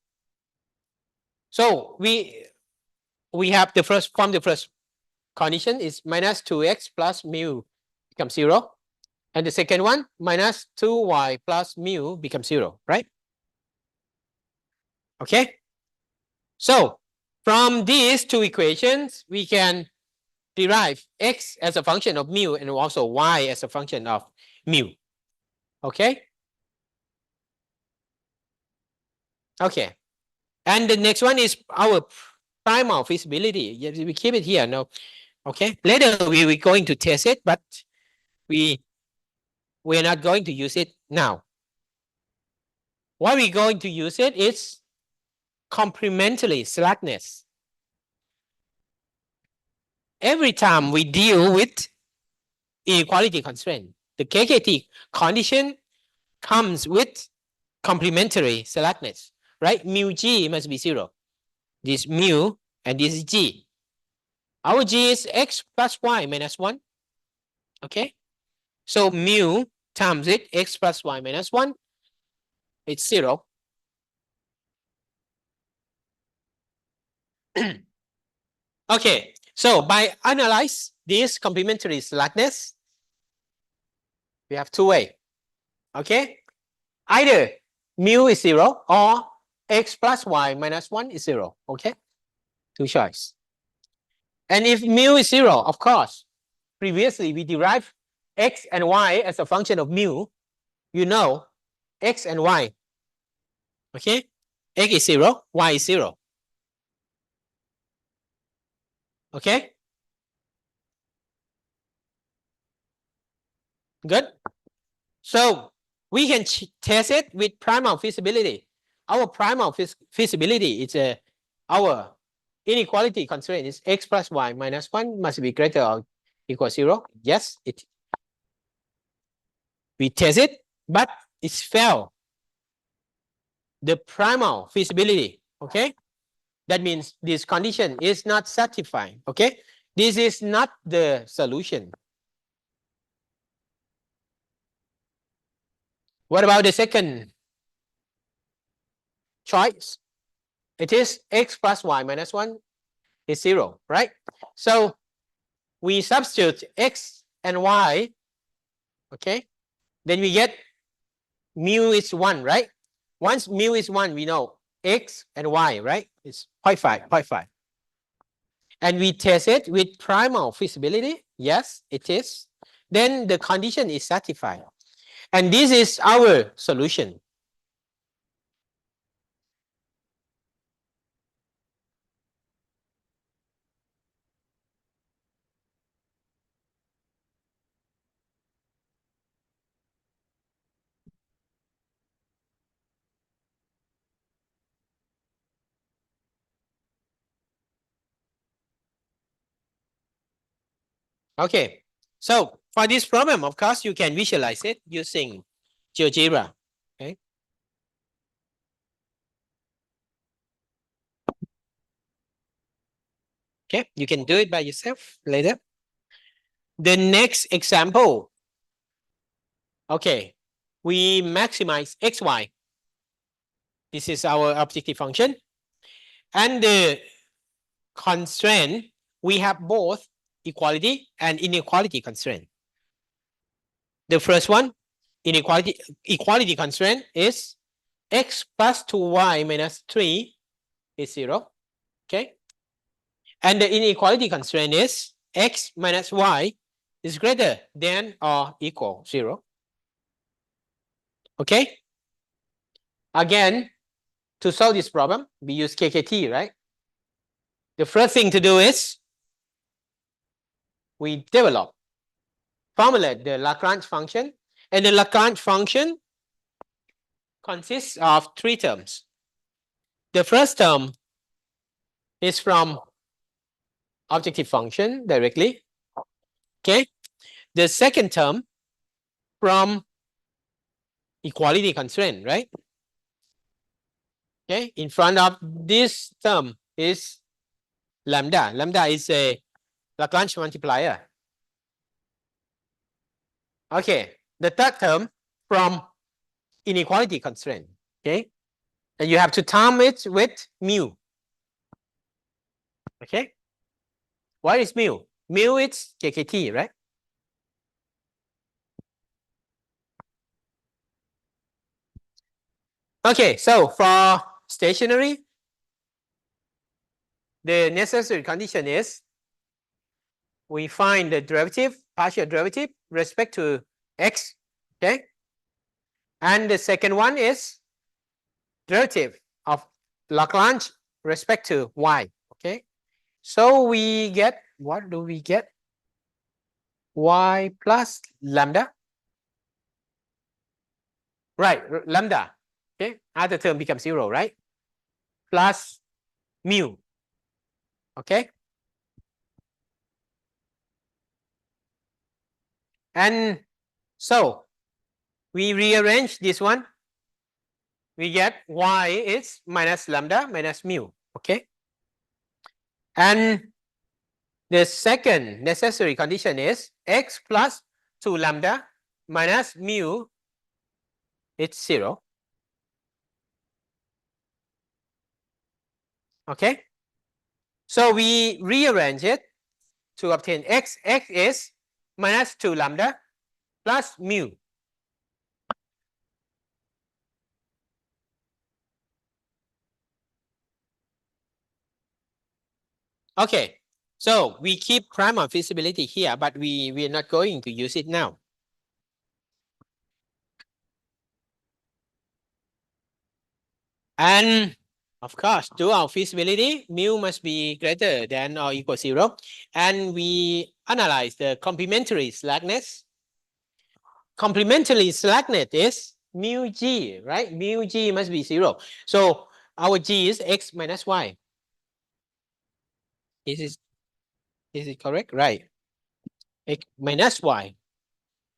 So we have the first condition is minus 2x plus mu becomes 0. And the second one, minus 2y plus mu becomes 0, right? Okay. So from these two equations, we can derive x as a function of mu and also y as a function of mu. Okay. Okay. And the next one is our primal feasibility. Yes, we keep it here. No. Okay. Later we're going to test it, but we're not going to use it now. What we're going to use it is complementary slackness. Every time we deal with inequality constraint, the KKT condition comes with complementary slackness, right? Mu g must be 0. This mu and this is g. Our g is x plus y minus 1. Okay. So mu times it, x plus y minus 1, it's 0. Okay. So by analyze this complementary slackness, we have two ways. Okay. Either mu is 0 or x plus y minus 1 is 0. Okay. Two choice. And if mu is 0, of course, previously we derived x and y as a function of mu. You know X and Y. Okay, X is 0, Y is 0. Okay, good. So we can test it with primal feasibility. Our primal feasibility is our inequality constraint is x plus y minus 1 must be greater or equal 0. Yes, we test it, but it's failed. The primal feasibility, okay? That means this condition is not satisfied, okay? This is not the solution. What about the second choice? It is x plus y minus 1 is 0, right? So we substitute x and y, okay? Then we get mu is 1, right? Once mu is 1, we know x and y, right? It's 0.5, 0.5. And we test it with primal feasibility. Yes, it is. Then the condition is satisfied. And this is our solution. Okay, so for this problem, of course, you can visualize it using GeoGebra. Okay. Okay, you can do it by yourself later. The next example. Okay, we maximize xy. This is our objective function. And the constraint, we have both equality and inequality constraint. The first one, equality constraint is x plus 2y minus 3 is 0. Okay. And the inequality constraint is x minus y is greater than or equal 0. Okay. Again, to solve this problem, we use KKT, right? The first thing to do is we formulate the Lagrange function, and the Lagrange function consists of 3 terms. The first term is from objective function directly. Okay. The second term from equality constraint, right? Okay. In front of this term is lambda. Lambda is a Lagrange multiplier. Okay. The third term from inequality constraint. Okay. And you have to term it with mu. Okay. What is mu? Mu is KKT, right? Okay, so for stationary, the necessary condition is we find the derivative, partial derivative, respect to x, okay? And the second one is derivative of Lagrange respect to y, okay? So we get, what do we get? Y plus lambda. Right, lambda, okay? Other term becomes 0, right? Plus mu, okay? And so we rearrange this one. We get y is minus lambda minus mu, okay? And the second necessary condition is x plus 2 lambda minus mu, it's 0. Okay? So we rearrange it to obtain x. X is minus 2 lambda plus mu. Okay, so we keep primal feasibility here, but we are not going to use it now. And of course, to our feasibility, mu must be greater than or equal 0. And we analyze the complementary slackness. Complementary slackness is mu g, right? Mu g must be 0. So our g is x minus y. Is it correct? Right. X minus y.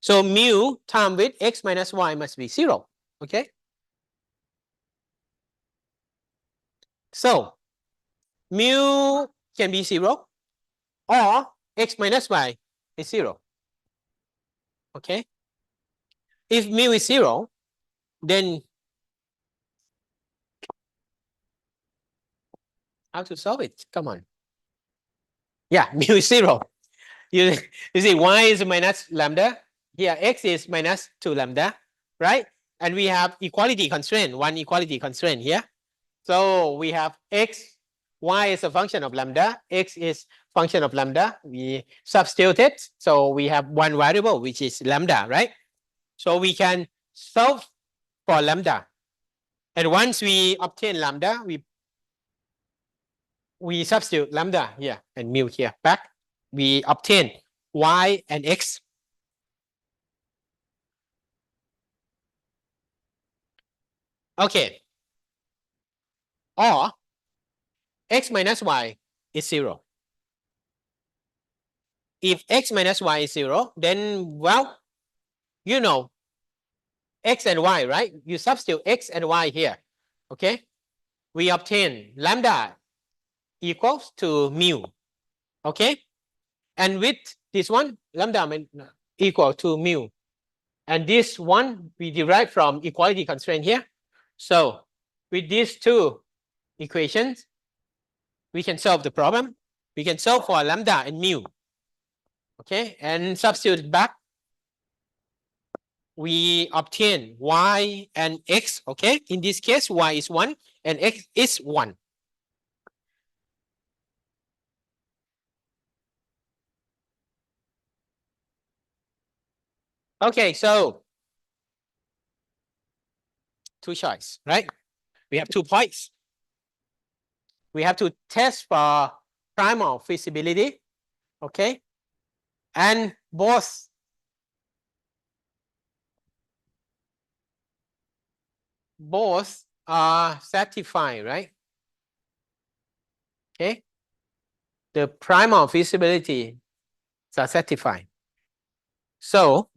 So mu times with x minus y must be 0. Okay. So mu can be 0 or x minus y is 0. Okay. If mu is 0, then how to solve it? Come on. Yeah, mu is 0. You see, y is minus lambda. Here, x is minus 2 lambda, right? And we have equality constraint, one equality constraint here. So we have x, y is a function of lambda, x is function of lambda. We substitute it. So we have one variable, which is lambda, right? So we can solve for lambda. And once we obtain lambda, we substitute lambda here and mu here back. We obtain y and x. Okay. Or x minus y is 0. If x minus y is 0, then, well, you know, x and y, right? You substitute x and y here. Okay. We obtain lambda equals to mu. Okay. And with this one, lambda equal to mu. And this one we derive from equality constraint here. So with these two equations, we can solve the problem. We can solve for lambda and mu. Okay, and substitute back. We obtain y and x. Okay, in this case, y is 1 and x is 1. Okay, so two choice, right? We have 2 points. We have to test for primal feasibility. Okay, and both are satisfied, right? Okay, the primal feasibility are satisfied. So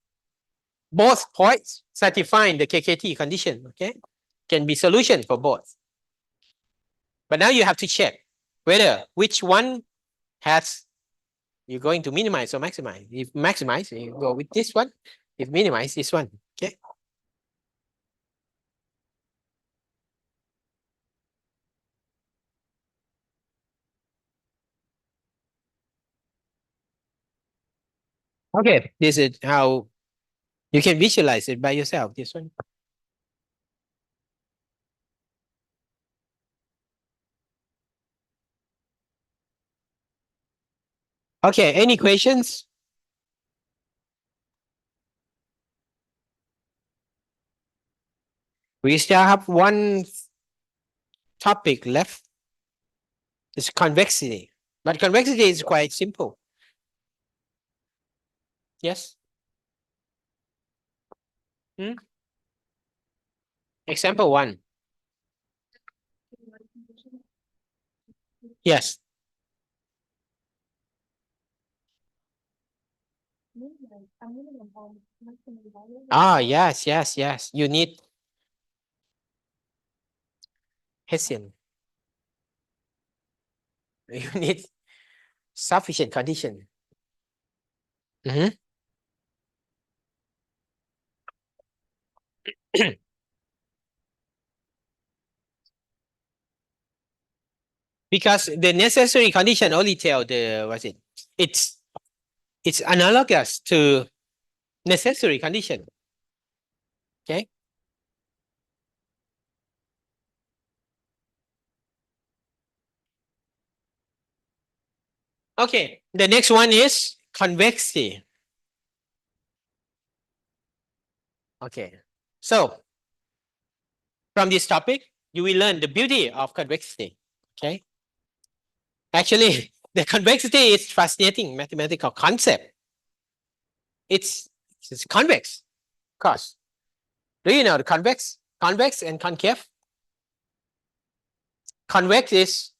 both points satisfying the KKT condition, okay, can be solution for both. But now you have to check whether which one has, you're going to minimize or maximize. If maximize, you go with this one. If minimize, this one. Okay. Okay, this is how you can visualize it by yourself. This one. Okay, any questions? We still have one topic left. It's convexity. But convexity is quite simple. Yes. Example 1. Yes. Ah, yes. You need Hessian. You need sufficient condition. Because the necessary condition only tell the, what's it? It's analogous to necessary condition. Okay. Okay. The next one is convexity. Okay. So from this topic, you will learn the beauty of convexity. Okay. Actually, the convexity is fascinating mathematical concept. It's convex, of course. Do you know the convex and concave? Convex is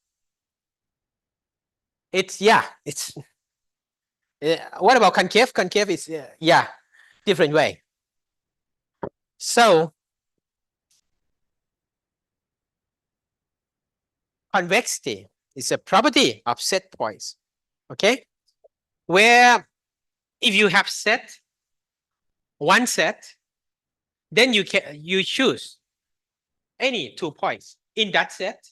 it's what about concave? Concave is different way. So convexity is a property of set points. Okay, where if you have set one set, then you choose any 2 points in that set,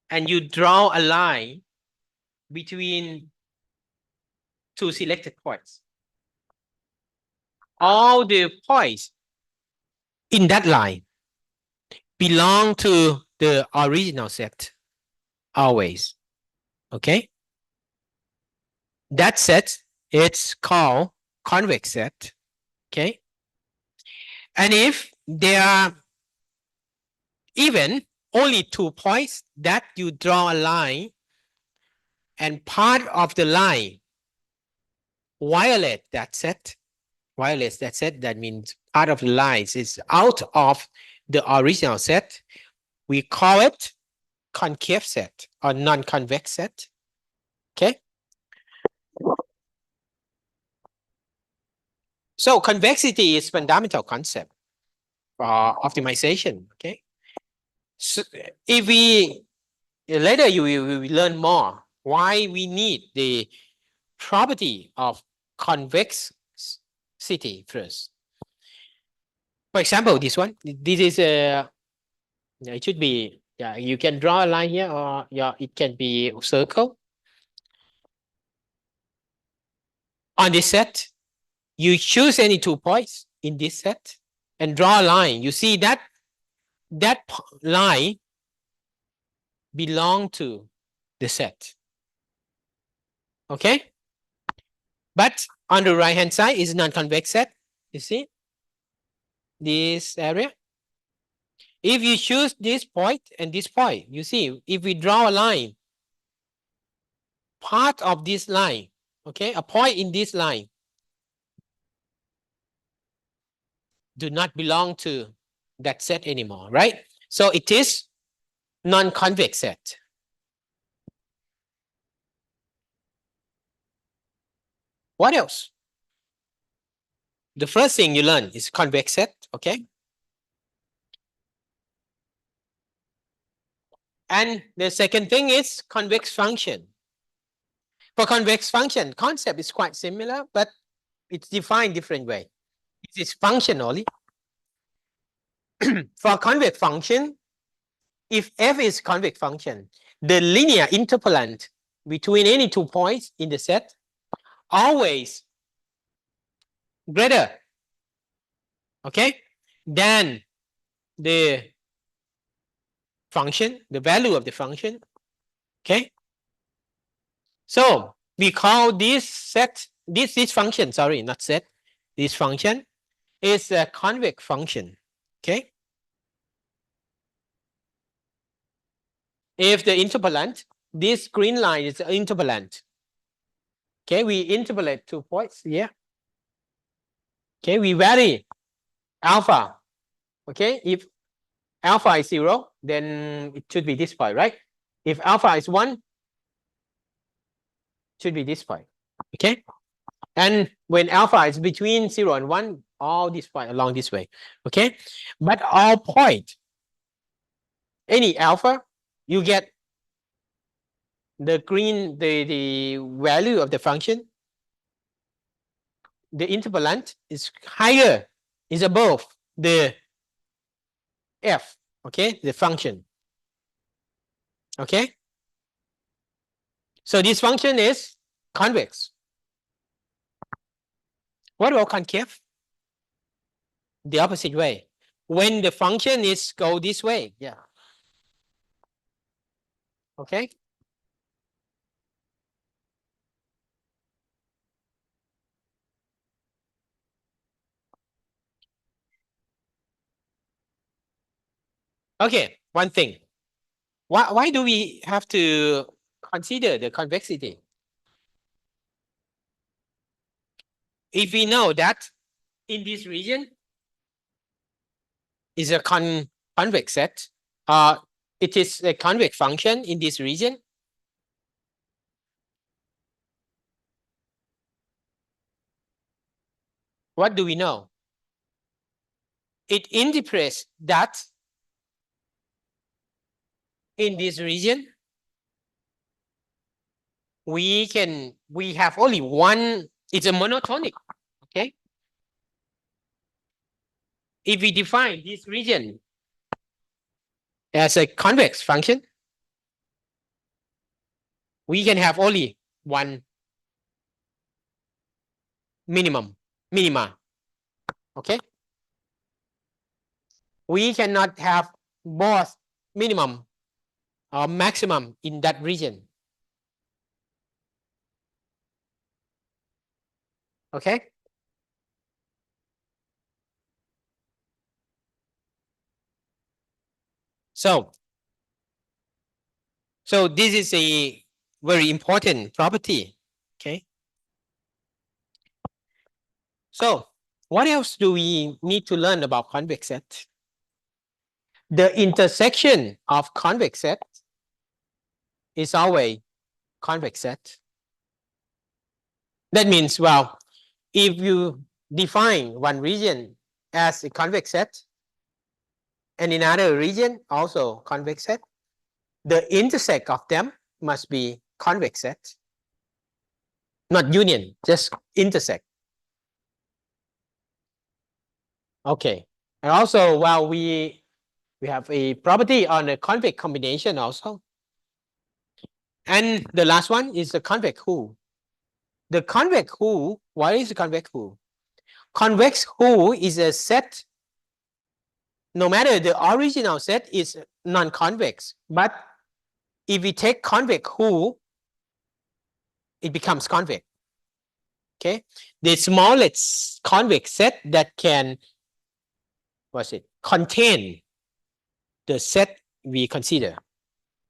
and you draw a line between 2 selected points. All the points in that line belong to the original set always. Okay, that set it's called convex set. Okay, and if there are even only 2 points that you draw a line, and part of the line violates that set, that means part of the lines is out of the original set, we call it concave set or non-convex set. Okay. So convexity is fundamental concept for optimization. Okay. So if we later you will learn more why we need the property of convexity first. For example, this one, this is a, it should be, you can draw a line here, or it can be a circle. On this set, you choose any 2 points in this set and draw a line. You see that line belong to the set. Okay. But on the right hand side is non-convex set. You see this area. If you choose this point and this point, you see, if we draw a line, part of this line, okay, a point in this line do not belong to that set anymore, right? So it is non-convex set. What else? The first thing you learn is convex set, okay? And the second thing is convex function. For convex function, concept is quite similar, but it's defined different way. It is function only. For convex function, if f is convex function, the linear interpolant between any 2 points in the set always greater, okay, than the function, the value of the function. Okay. So we call this set, this function, sorry, not set, this function is a convex function. Okay. If the interpolant, this green line is interpolant. Okay, we interpolate 2 points here. Okay, we vary alpha. Okay, if alpha is 0, then it should be this point, right? If alpha is 1, it should be this point. Okay, and when alpha is between 0 and 1, all this point along this way. Okay, but all point, any alpha, you get the green, the value of the function, the interpolant is higher, is above the f, okay, the function. Okay, so this function is convex. What about concave? The opposite way. When the function is go this way, yeah. Okay. Okay, one thing. Why do we have to consider the convexity? If we know that in this region is a convex set, it is a convex function in this region. What do we know? It interprets that in this region we have only one, it's a monotonic, okay? If we define this region as a convex function, we can have only one minima, okay? We cannot have both minimum or maximum in that region. Okay? So this is a very important property. Okay? So what else do we need to learn about convex set? The intersection of convex set is always convex set. That means, well, if you define one region as a convex set and another region also convex set, the intersect of them must be convex set, not union, just intersect. Okay, and also, well, we have a property on a convex combination also. And the last one is the convex hull. The convex hull, what is the convex hull? Convex hull is a set, no matter the original set is non-convex, but if we take convex hull, it becomes convex. Okay, the smallest convex set that can contain the set we consider.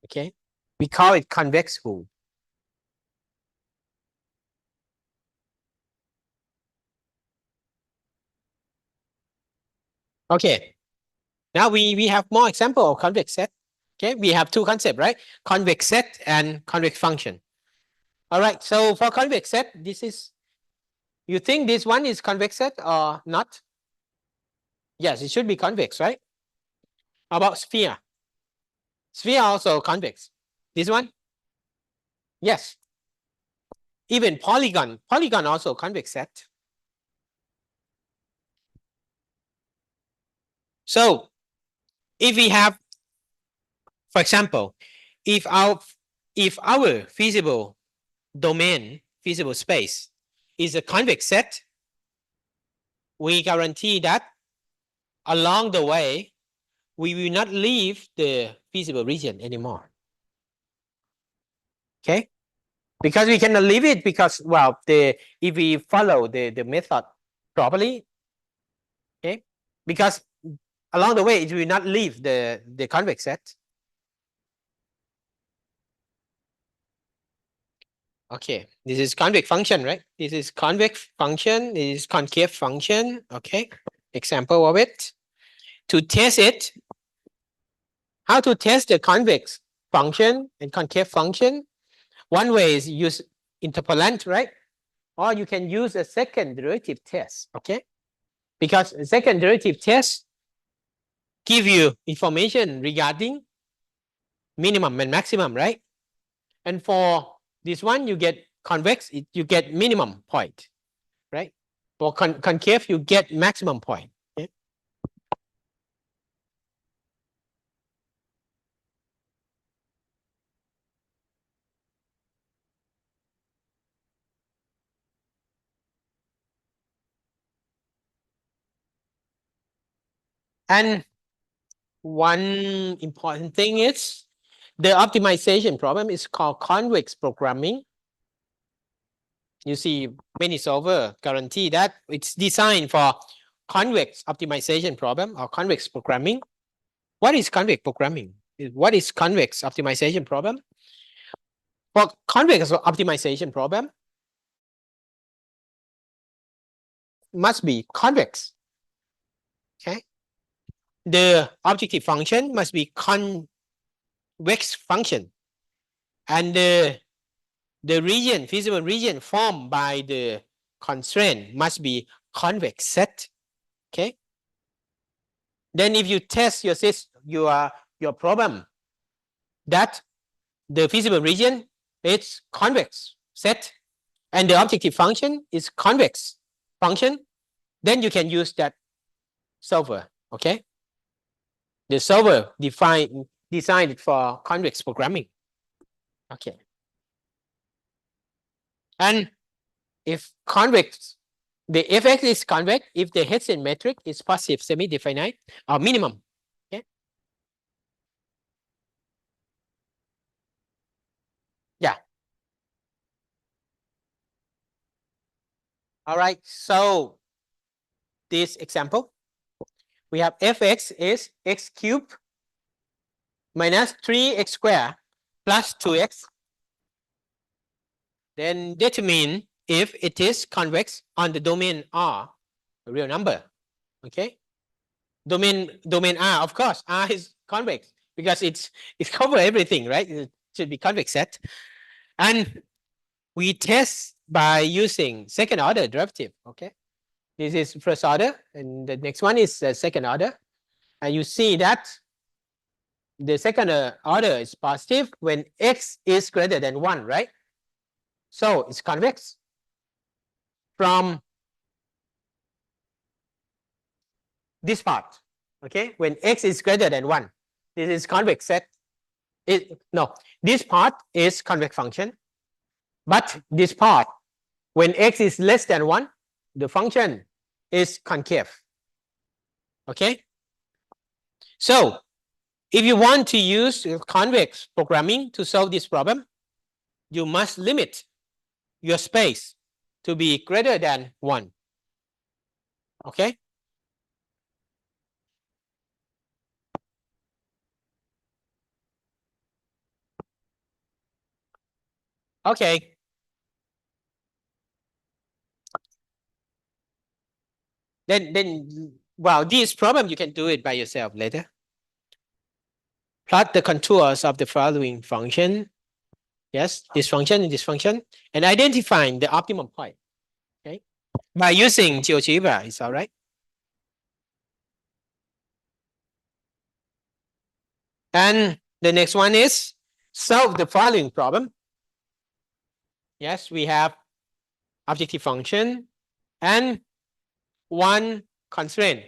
Okay, we call it convex hull. Okay, now we have more example of convex set. Okay, we have two concepts, right? Convex set and convex function. All right, so for convex set, this is, you think this one is convex set or not? Yes, it should be convex, right? How about sphere? Sphere also convex. This one? Yes. Even polygon also convex set. So if we have, for example, if our feasible domain, feasible space is a convex set, we guarantee that along the way, we will not leave the feasible region anymore. Okay? Because we cannot leave it because, well, if we follow the method properly, okay? Because along the way, it will not leave the convex set. Okay, this is convex function, right? This is convex function, this is concave function, okay? Example of it. To test it, how to test the convex function and concave function? One way is use interpolant, right? Or you can use a second derivative test, okay? Because a second derivative test give you information regarding minimum and maximum, right? And for this one, you get convex, you get minimum point, right? For concave, you get maximum point. Okay? And one important thing is the optimization problem is called convex programming. You see, many solver guarantee that it's designed for convex optimization problem or convex programming. What is convex programming? What is convex optimization problem? For convex optimization problem, must be convex. Okay. The objective function must be convex function. And the region, feasible region formed by the constraint must be convex set. Okay. Then if you test your problem that the feasible region is convex set and the objective function is convex function, then you can use that solver. Okay. The solver designed for convex programming. Okay. And if convex, the fx is convex if the Hessian metric is positive semi-definite or minimum. Okay. Yeah. All right. So this example, we have fx is x cubed minus 3x squared plus 2x. Then determine if it is convex on the domain R, a real number. Okay. Domain R, of course, R is convex because it's cover everything, right? It should be convex set. And we test by using second order derivative. Okay. This is first order, and the next one is second order. And you see that the second order is positive when x is greater than 1, right? So it's convex. From this part, okay, when x is greater than 1, this is convex set. No, this part is convex function, but this part, when x is less than 1, the function is concave. Okay. So if you want to use convex programming to solve this problem, you must limit your space to be greater than 1. Okay. Okay. Then, well, this problem you can do it by yourself later. Plot the contours of the following function. Yes, this function and this function, and identifying the optimum point. Okay, by using GeoGebra, it's all right. And the next one is solve the following problem. Yes, we have objective function and one constraint,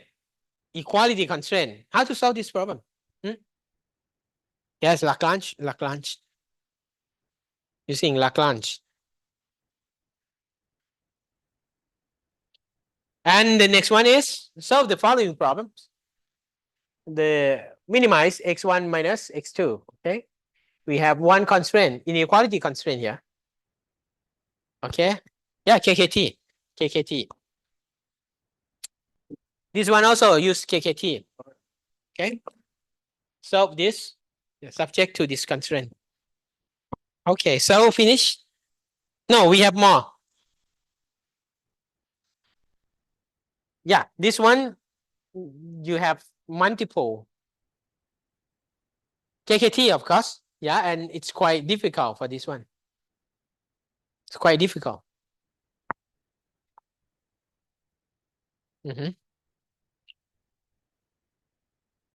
equality constraint. How to solve this problem? Yes, Lagrange. Using Lagrange. And the next one is solve the following problems. The minimize x1 minus x2. Okay, we have one constraint, inequality constraint here. Okay, yeah, KKT. This one also use KKT. Okay, solve this subject to this constraint. Okay, so finish. No, we have more. Yeah, this one you have multiple KKT, of course. Yeah, and it's quite difficult for this one. It's quite difficult.